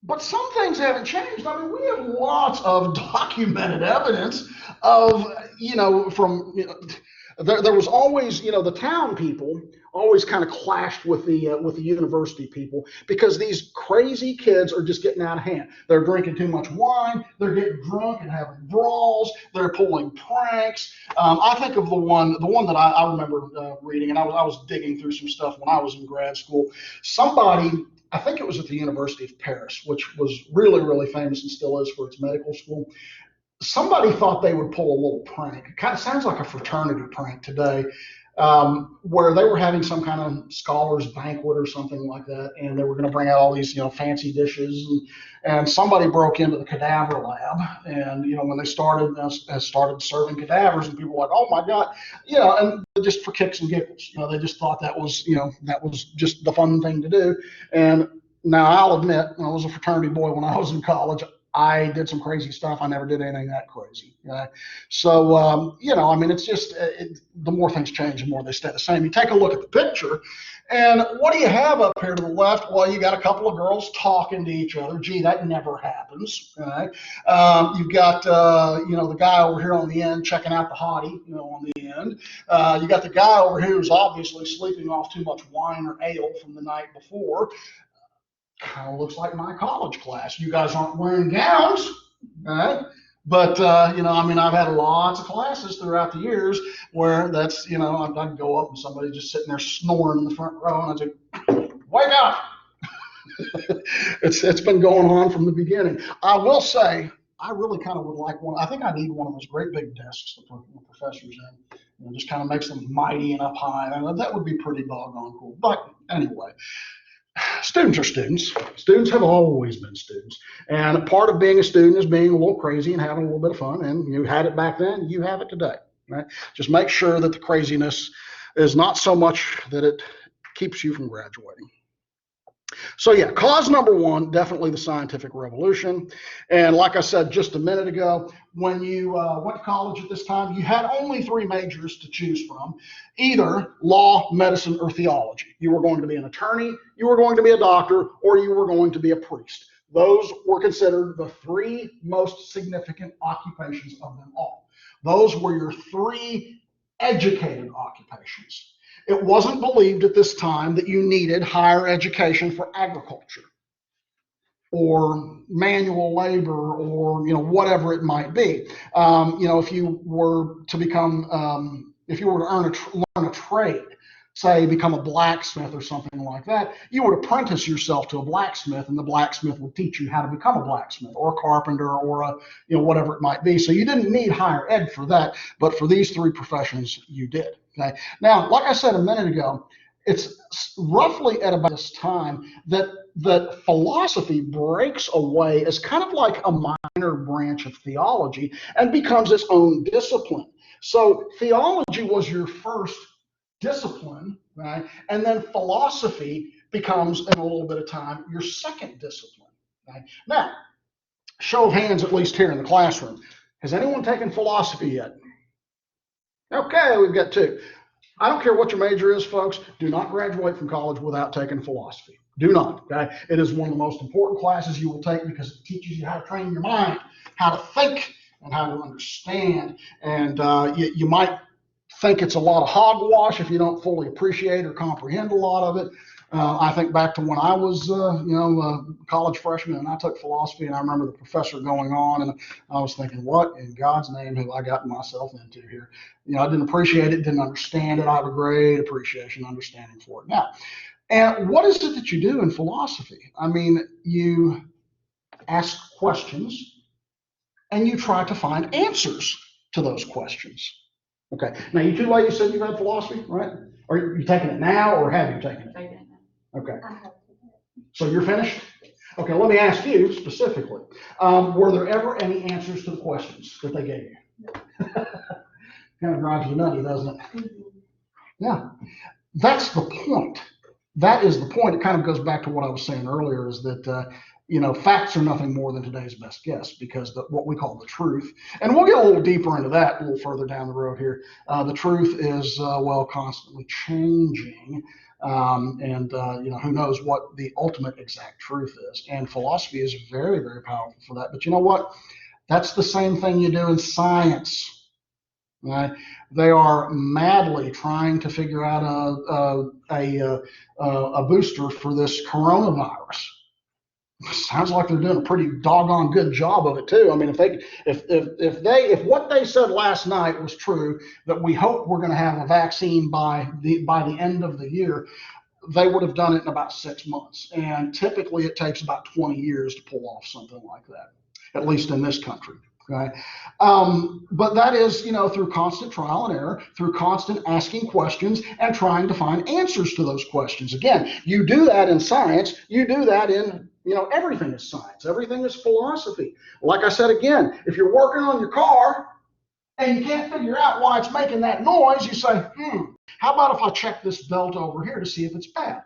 But some things haven't changed. I mean, we have lots of documented evidence of, there was always, the town people always kind of clashed with the university people because these crazy kids are just getting out of hand. They're drinking too much wine. They're getting drunk and having brawls. They're pulling pranks. I think of the one that I remember reading, and I was digging through some stuff when I was in grad school. Somebody, I think it was at the University of Paris, which was really, really famous and still is for its medical school. Somebody thought they would pull a little prank. It kind of sounds like a fraternity prank today, where they were having some kind of scholars banquet or something like that, and they were going to bring out all these, fancy dishes, and somebody broke into the cadaver lab, and when they started serving cadavers, and people were like, oh my God, and just for kicks and giggles, they just thought that was just the fun thing to do. And now I'll admit, I was a fraternity boy when I was in college. I did some crazy stuff. I never did anything that crazy. So, it's just the more things change, the more they stay the same. You take a look at the picture, and what do you have up here to the left? Well, you got a couple of girls talking to each other. Gee, that never happens. Right? You've got, the guy over here on the end checking out the hottie, on the end. You got the guy over here who's obviously sleeping off too much wine or ale from the night before. Kind of looks like my college class. You guys aren't wearing gowns, right? But, I've had lots of classes throughout the years where that's, I'd go up and somebody just sitting there snoring in the front row, and I'd say, wake up. It's been going on from the beginning. I will say, I really kind of would like one. I think I need one of those great big desks to put the professors in. Just kind of makes them mighty and up high. And that would be pretty doggone cool. But anyway. Students are students. Students have always been students. And part of being a student is being a little crazy and having a little bit of fun. And you had it back then, you have it today. Right? Just make sure that the craziness is not so much that it keeps you from graduating. So yeah, cause number one, definitely the scientific revolution. And like I said just a minute ago, when you went to college at this time, you had only three majors to choose from, either law, medicine, or theology. You were going to be an attorney, you were going to be a doctor, or you were going to be a priest. Those were considered the three most significant occupations of them all. Those were your three educated occupations. It wasn't believed at this time that you needed higher education for agriculture or manual labor or whatever it might be. If you were to become if you were to learn a trade, say become a blacksmith or something like that, you would apprentice yourself to a blacksmith, and the blacksmith would teach you how to become a blacksmith or a carpenter or a, whatever it might be. So you didn't need higher ed for that, but for these three professions, you did. Okay. Now, like I said a minute ago, it's roughly at about this time that philosophy breaks away as kind of like a minor branch of theology and becomes its own discipline. So theology was your first discipline, right? And then philosophy becomes, in a little bit of time, your second discipline. Right? Now, show of hands, at least here in the classroom. Has anyone taken philosophy yet? Okay, we've got two. I don't care what your major is, folks. Do not graduate from college without taking philosophy. Do not. Okay? It is one of the most important classes you will take because it teaches you how to train your mind, how to think, and how to understand. And you might think it's a lot of hogwash if you don't fully appreciate or comprehend a lot of it. I think back to when I was, a college freshman, and I took philosophy, and I remember the professor going on, and I was thinking, what in God's name have I gotten myself into here? I didn't appreciate it, didn't understand it. I have a great appreciation, understanding for it now. And what is it that you do in philosophy? I mean, you ask questions, and you try to find answers to those questions. Okay. Now, you two ladies said you've had philosophy, right? Are you taking it now, or have you taken it? Taking it. Okay. I have taken it. So you're finished? Okay, let me ask you specifically. Were there ever any answers to the questions that they gave you? No. Kind of drives you nutty, doesn't it? Mhm. Yeah. That's the point. That is the point. It kind of goes back to what I was saying earlier, is that, facts are nothing more than today's best guess, because what we call the truth, and we'll get a little deeper into that a little further down the road here. The truth is, constantly changing. Who knows what the ultimate exact truth is. And philosophy is very, very powerful for that. But you know what? That's the same thing you do in science. Right? They are madly trying to figure out a booster for this coronavirus. Sounds like they're doing a pretty doggone good job of it too. I mean, if what they said last night was true, that we hope we're going to have a vaccine by the end of the year, they would have done it in about 6 months. And typically it takes about 20 years to pull off something like that, at least in this country. Okay. But that is, through constant trial and error, through constant asking questions and trying to find answers to those questions. Again, you do that in science. You do that in, everything is science. Everything is philosophy. Like I said, again, if you're working on your car and you can't figure out why it's making that noise, you say, how about if I check this belt over here to see if it's bad?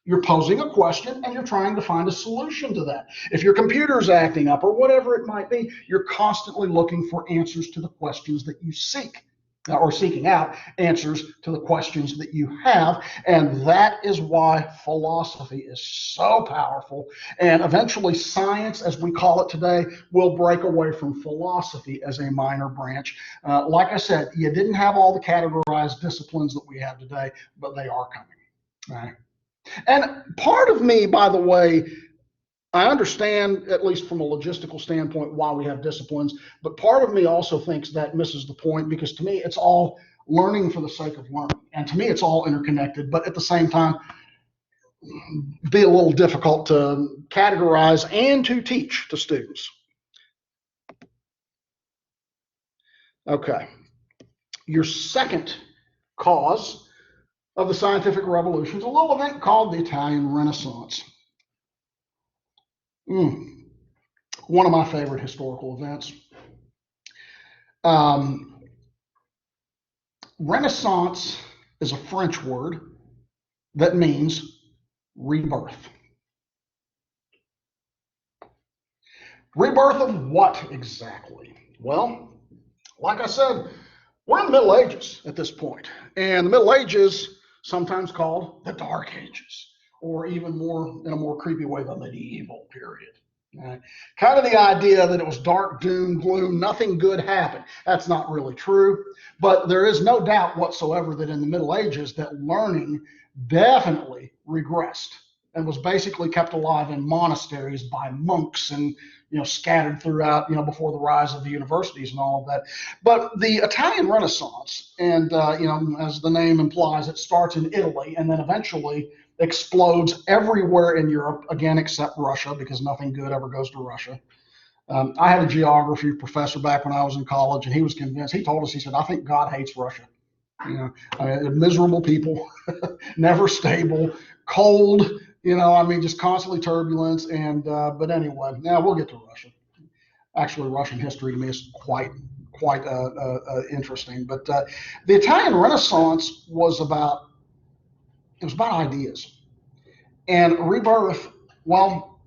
You're posing a question and you're trying to find a solution to that. If your computer's acting up or whatever it might be, you're constantly looking for answers to the questions that you seek, or seeking out answers to the questions that you have. And that is why philosophy is so powerful. And eventually science, as we call it today, will break away from philosophy as a minor branch. Like I said, you didn't have all the categorized disciplines that we have today, but they are coming. Right? And part of me, by the way, I understand, at least from a logistical standpoint, why we have disciplines, but part of me also thinks that misses the point, because to me, it's all learning for the sake of learning. And to me, it's all interconnected, but at the same time, be a little difficult to categorize and to teach to students. Okay. Your second cause of the scientific revolution is a little event called the Italian Renaissance. One of my favorite historical events. Renaissance is a French word that means rebirth. Rebirth of what exactly? Well, like I said, we're in the Middle Ages at this point. And the Middle Ages, sometimes called the Dark Ages, or even more, in a more creepy way, the medieval period. Kind of the idea that it was dark, doom, gloom, nothing good happened. That's not really true. But there is no doubt whatsoever that in the Middle Ages that learning definitely regressed. and was basically kept alive in monasteries by monks and scattered throughout before the rise of the universities and all of that. But the Italian Renaissance, and as the name implies, it starts in Italy and then eventually explodes everywhere in Europe, again except Russia, because nothing good ever goes to Russia. I had a geography professor back when I was in college, and he was convinced. He told us, he said, "I think God hates Russia. Miserable people, never stable, cold, just constantly turbulence." And but anyway, now we'll get to Russia. Actually, Russian history to me is quite interesting. But the Italian Renaissance was about ideas and rebirth. Well,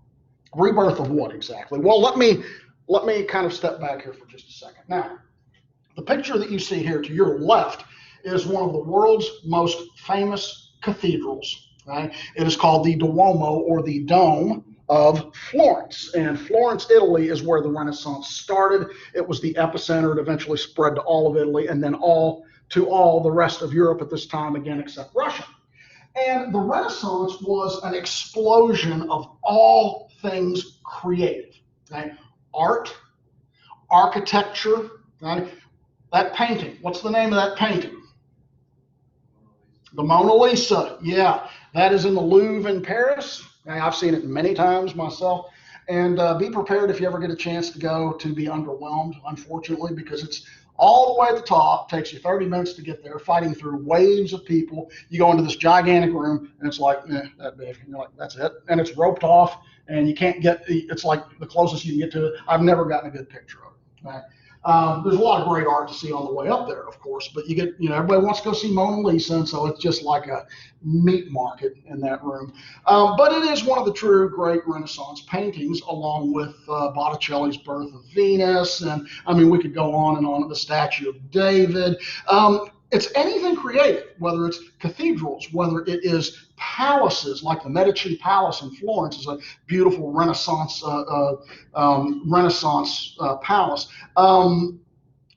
rebirth of what exactly? Well, let me kind of step back here for just a second. Now, the picture that you see here to your left is one of the world's most famous cathedrals. Right? It is called the Duomo, or the Dome of Florence. And Florence, Italy, is where the Renaissance started. It was the epicenter. It eventually spread to all of Italy, and then all the rest of Europe at this time, again, except Russia. And the Renaissance was an explosion of all things creative. Okay? Art, architecture, right? That painting, what's the name of that painting? The Mona Lisa. Yeah, that is in the Louvre in Paris. I've seen it many times myself. And be prepared, if you ever get a chance to go, to be underwhelmed, unfortunately, because it's all the way at the top. It takes you 30 minutes to get there, fighting through waves of people. You go into this gigantic room, and it's like, that big. And you're like, that's it. And it's roped off, and you can't get, it's like the closest you can get to it. I've never gotten a good picture of it. Right? There's a lot of great art to see on the way up there, of course, but you get, everybody wants to go see Mona Lisa, and so it's just like a meat market in that room. But it is one of the true great Renaissance paintings, along with Botticelli's Birth of Venus, and I mean, we could go on and on. The Statue of David. It's anything creative, whether it's cathedrals, whether it is palaces, like the Medici Palace in Florence is a beautiful Renaissance palace.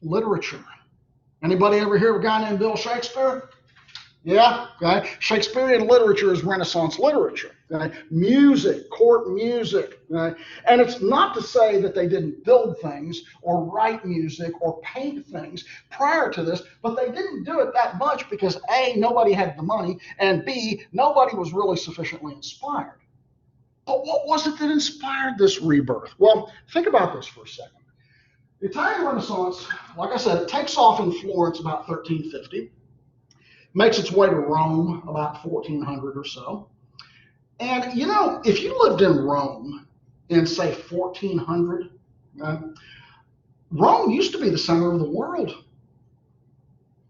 Literature. Anybody ever hear of a guy named Bill Shakespeare? Yeah, okay. Shakespearean literature is Renaissance literature. Okay? Music, court music. Okay? And it's not to say that they didn't build things or write music or paint things prior to this, but they didn't do it that much because A, nobody had the money, and B, nobody was really sufficiently inspired. But what was it that inspired this rebirth? Well, think about this for a second. The Italian Renaissance, like I said, it takes off in Florence about 1350. Makes its way to Rome about 1400 or so. And if you lived in Rome in, say, 1400, Rome used to be the center of the world.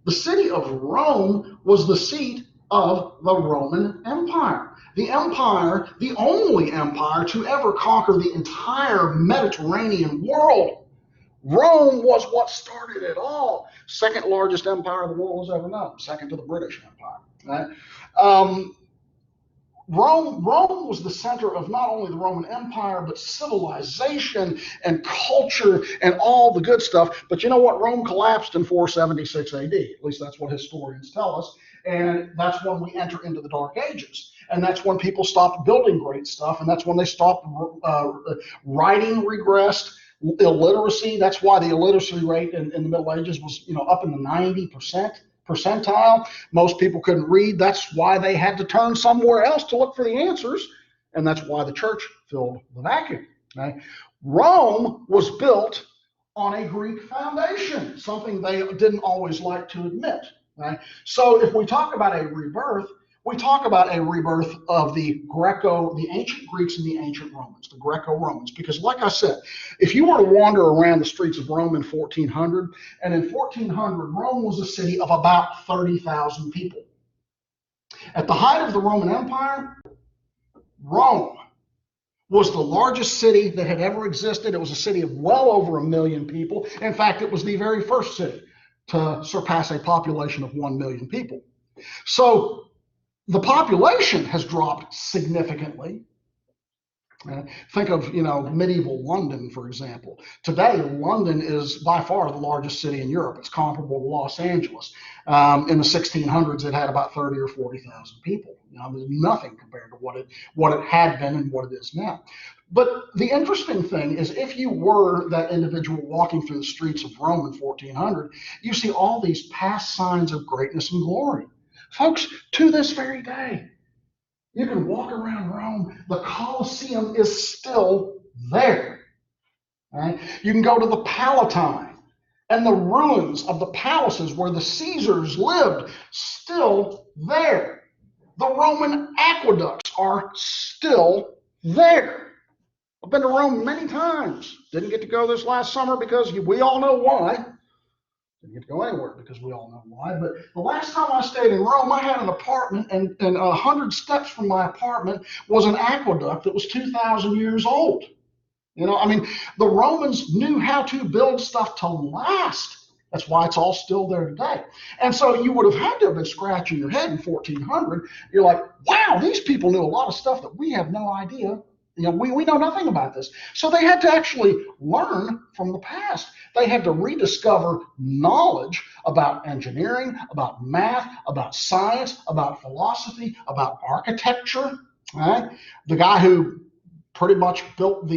The city of Rome was the seat of the Roman Empire. The empire, the only empire to ever conquer the entire Mediterranean world. Rome was what started it all. Second largest empire the world has ever known, second to the British Empire. Right? Rome was the center of not only the Roman Empire, but civilization and culture and all the good stuff. But you know what? Rome collapsed in 476 AD. At least that's what historians tell us. And that's when we enter into the Dark Ages. And that's when people stopped building great stuff. And that's when they stopped writing regressed. Illiteracy, that's why the illiteracy rate in the Middle Ages was up in the 90% percentile. Most people couldn't read. That's why they had to turn somewhere else to look for the answers, and that's why the church filled the vacuum. Okay? Rome was built on a Greek foundation, something they didn't always like to admit. Right? So if we talk about a rebirth, we talk about a rebirth of the ancient Greeks and the ancient Romans, the Greco-Romans. Because like I said, if you were to wander around the streets of Rome in 1400, and in 1400, Rome was a city of about 30,000 people. At the height of the Roman Empire, Rome was the largest city that had ever existed. It was a city of well over 1 million people. In fact, it was the very first city to surpass a population of 1 million people. So the population has dropped significantly, Think of, medieval London, for example. Today, London is by far the largest city in Europe. It's comparable to Los Angeles. In the 1600s, it had about 30 or 40,000 people. There's nothing compared to what it had been and what it is now. But the interesting thing is, if you were that individual walking through the streets of Rome in 1400, you see all these past signs of greatness and glory. Folks, to this very day, you can walk around Rome. The Colosseum is still there. Right? You can go to the Palatine and the ruins of the palaces where the Caesars lived, still there. The Roman aqueducts are still there. I've been to Rome many times. Didn't get to go this last summer because we all know why. Didn't get to go anywhere because we all know why. But the last time I stayed in Rome, I had an apartment, and 100 steps from my apartment was an aqueduct that was 2,000 years old. The Romans knew how to build stuff to last. That's why it's all still there today. And so you would have had to have been scratching your head in 1400. You're like, wow, these people knew a lot of stuff that we have no idea. We know nothing about this. So they had to actually learn from the past. They had to rediscover knowledge about engineering, about math, about science, about philosophy, about architecture. Right? The guy who pretty much built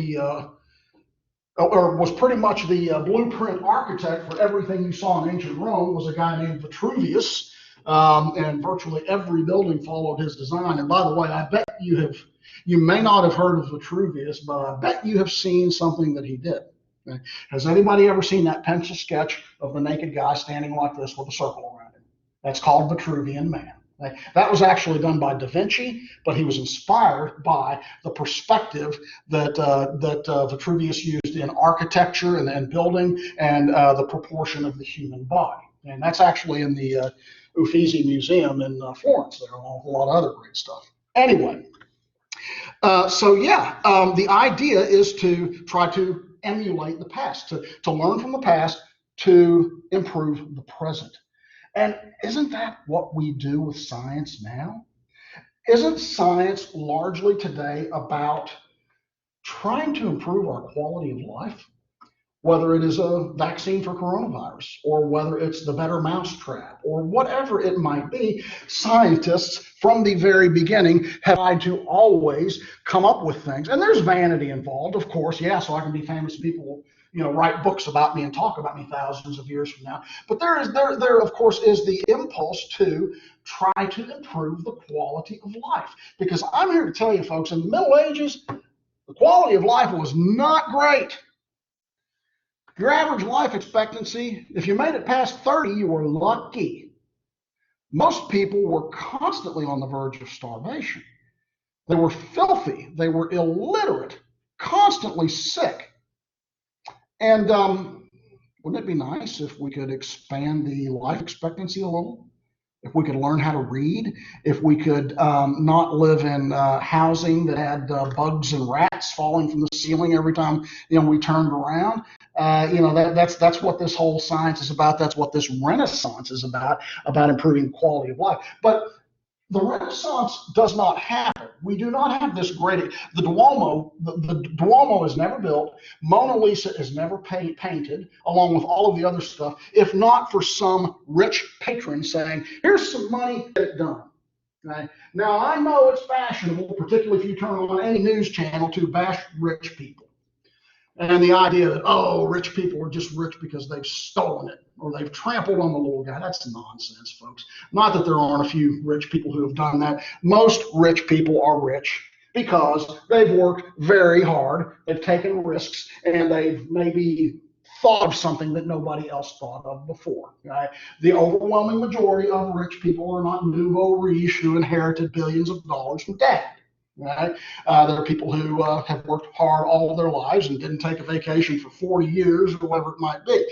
or was pretty much the blueprint architect for everything you saw in ancient Rome was a guy named Vitruvius. And virtually every building followed his design. And by the way, I bet you may not have heard of Vitruvius, but I bet you have seen something that he did. Okay? Has anybody ever seen that pencil sketch of the naked guy standing like this with a circle around him? That's called Vitruvian Man. Okay? That was actually done by Da Vinci, but he was inspired by the perspective that Vitruvius used in architecture and building, and the proportion of the human body. And that's actually in the Uffizi Museum in Florence. There are a whole lot of other great stuff. Anyway, the idea is to try to emulate the past, to learn from the past, to improve the present. And isn't that what we do with science now? Isn't science largely today about trying to improve our quality of life? Whether it is a vaccine for coronavirus, or whether it's the better mousetrap, or whatever it might be, scientists from the very beginning have tried to always come up with things. And there's vanity involved, of course, so I can be famous. People write books about me and talk about me thousands of years from now. But there of course is the impulse to try to improve the quality of life. Because I'm here to tell you, folks, in the Middle Ages, the quality of life was not great. Your average life expectancy, if you made it past 30, you were lucky. Most people were constantly on the verge of starvation. They were filthy. They were illiterate, constantly sick. And wouldn't it be nice if we could expand the life expectancy a little? If we could learn how to read, if we could not live in housing that had bugs and rats falling from the ceiling every time we turned around. That's what this whole science is about. That's what this Renaissance is about improving the quality of life. But the Renaissance does not happen. We do not have this great. The Duomo is never built. Mona Lisa is never painted, along with all of the other stuff, if not for some rich patron saying, "Here's some money, get it done." Okay? Now, I know it's fashionable, particularly if you turn on any news channel, to bash rich people. And the idea that, rich people are just rich because they've stolen it or they've trampled on the little guy. That's nonsense, folks. Not that there aren't a few rich people who have done that. Most rich people are rich because they've worked very hard, they've taken risks, and they've maybe thought of something that nobody else thought of before. Right? The overwhelming majority of rich people are not nouveau riche who inherited billions of dollars from dad. Right? There are people who have worked hard all of their lives and didn't take a vacation for 40 years or whatever it might be.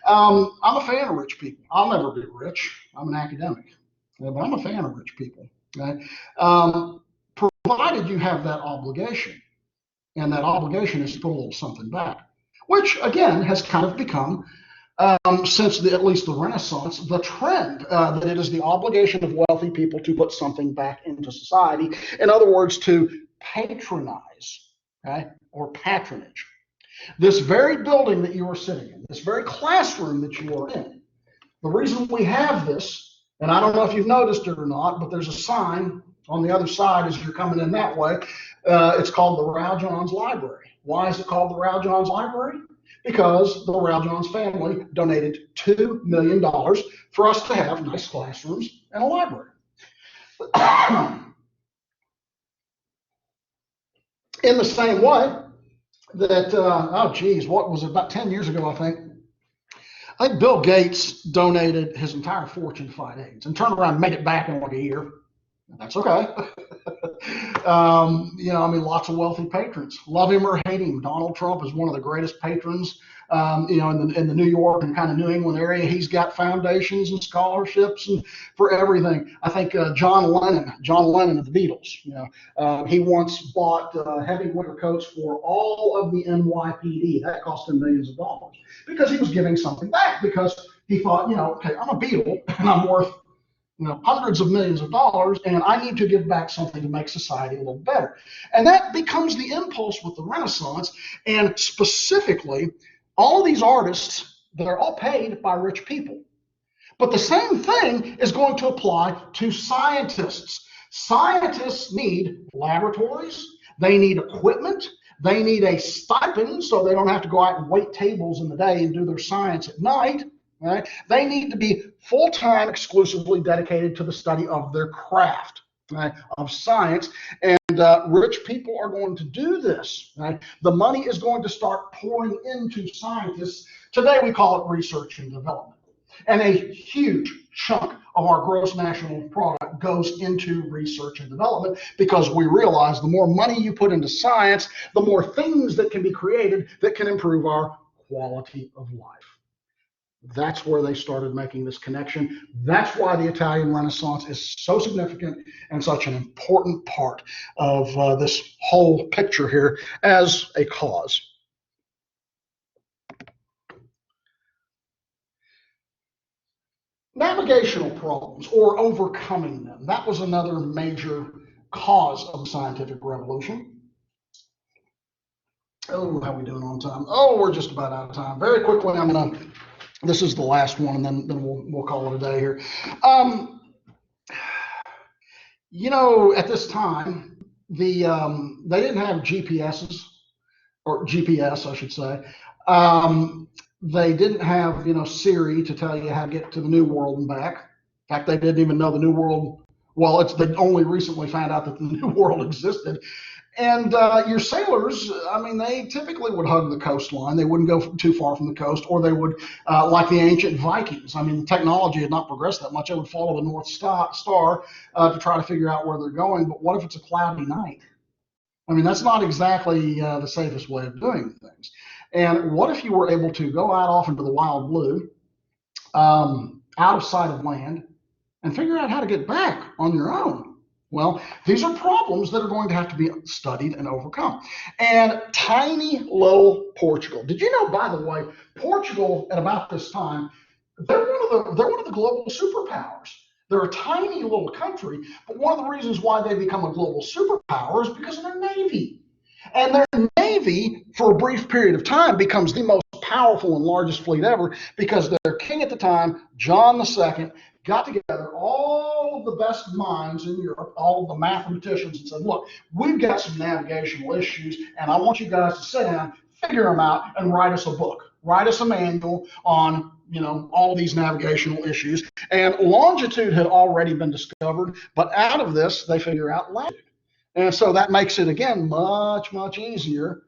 I'm a fan of rich people. I'll never be rich. I'm an academic, but I'm a fan of rich people. Okay? Provided you have that obligation, and that obligation is to put a little something back, which again has kind of become, since at least the Renaissance, the trend that it is the obligation of wealthy people to put something back into society. In other words, to patronize okay, or patronage. This very building that you are sitting in, this very classroom that you are in, the reason we have this, and I don't know if you've noticed it or not, but there's a sign on the other side as you're coming in that way. It's called the Rao Johns Library. Why is it called the Rao Johns Library? Because the Rao Johns family donated $2 million for us to have nice classrooms and a library. In the same way that, oh geez, what was it, about 10 years ago, I think Bill Gates donated his entire fortune to fight AIDS and turned around and made it back in like a year. That's okay. I mean, lots of wealthy patrons. Love him or hate him, Donald Trump is one of the greatest patrons, in the New York and kind of New England area. He's got foundations and scholarships and for everything. I think John Lennon of the Beatles, he once bought heavy winter coats for all of the NYPD. That cost him millions of dollars because he was giving something back because he thought, okay, I'm a Beatle and I'm worth hundreds of millions of dollars, and I need to give back something to make society a little better. And that becomes the impulse with the Renaissance, and specifically, all of these artists, they're all paid by rich people. But the same thing is going to apply to scientists. Scientists need laboratories, they need equipment, they need a stipend so they don't have to go out and wait tables in the day and do their science at night. Right? They need to be full-time, exclusively dedicated to the study of their craft, right, of science. And rich people are going to do this. Right? The money is going to start pouring into scientists. Today we call it research and development. And a huge chunk of our gross national product goes into research and development because we realize the more money you put into science, the more things that can be created that can improve our quality of life. That's where they started making this connection. That's why the Italian Renaissance is so significant and such an important part of this whole picture here as a cause. Navigational problems or overcoming them. That was another major cause of the scientific revolution. Oh, how are we doing on time? Oh, we're just about out of time. Very quickly, this is the last one, and then we'll call it a day here. At this time, they didn't have GPSs, or GPS, I should say. They didn't have, Siri to tell you how to get to the New World and back. In fact, they didn't even know the New World. Well, they only recently found out that the New World existed. And your sailors, they typically would hug the coastline. They wouldn't go too far from the coast, or they would, like the ancient Vikings. The technology had not progressed that much. They would follow the North Star to try to figure out where they're going. But what if it's a cloudy night? That's not exactly the safest way of doing things. And what if you were able to go out off into the wild blue, out of sight of land, and figure out how to get back on your own? Well, these are problems that are going to have to be studied and overcome. And tiny little Portugal. Did you know, by the way, Portugal at about this time, they're one of the global superpowers. They're a tiny little country, but one of the reasons why they become a global superpower is because of their navy. And their navy, for a brief period of time, becomes the most powerful and largest fleet ever because their king at the time, John II, got together all of the best minds in Europe, all of the mathematicians, and said, look, we've got some navigational issues, and I want you guys to sit down, figure them out, and write us a book. Write us a manual on, all of these navigational issues. And longitude had already been discovered, but out of this, they figure out latitude. And so that makes it, again, much, much easier.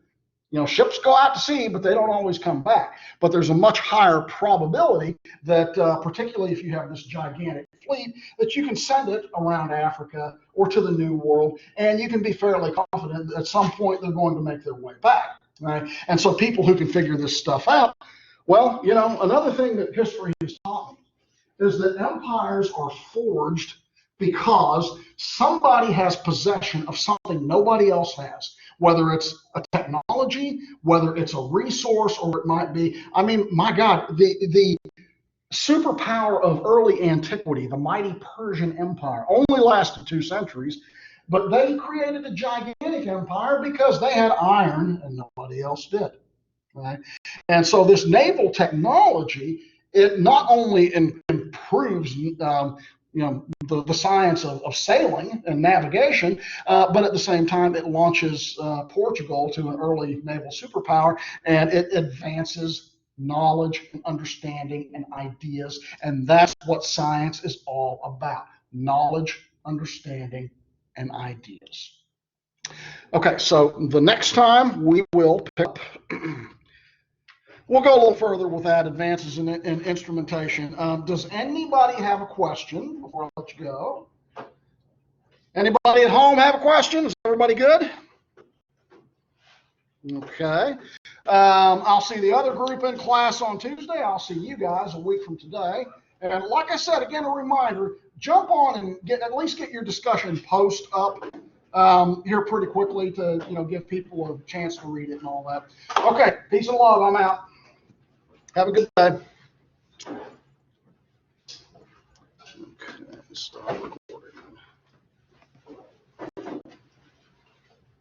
Ships go out to sea, but they don't always come back. But there's a much higher probability that, particularly if you have this gigantic fleet, that you can send it around Africa or to the New World, and you can be fairly confident that at some point they're going to make their way back. Right? And so people who can figure this stuff out, well, another thing that history has taught me is that empires are forged because somebody has possession of something nobody else has, whether it's a technology, whether it's a resource, or it might be, my God, the superpower of early antiquity, the mighty Persian Empire, only lasted 2 centuries, but they created a gigantic empire because they had iron and nobody else did, right? And so this naval technology, it not only improves the science of sailing and navigation, but at the same time it launches Portugal to an early naval superpower, and it advances knowledge and understanding and ideas, and that's what science is all about: knowledge, understanding, and ideas. Okay, so the next time we will pick up. We'll go a little further with that, advances in instrumentation. Does anybody have a question before I let you go? Anybody at home have a question? Is everybody good? Okay. I'll see the other group in class on Tuesday. I'll see you guys a week from today. And like I said, again, a reminder, jump on and at least get your discussion post up here pretty quickly to give people a chance to read it and all that. Okay, peace and love. I'm out. Have a good day. Okay, stop.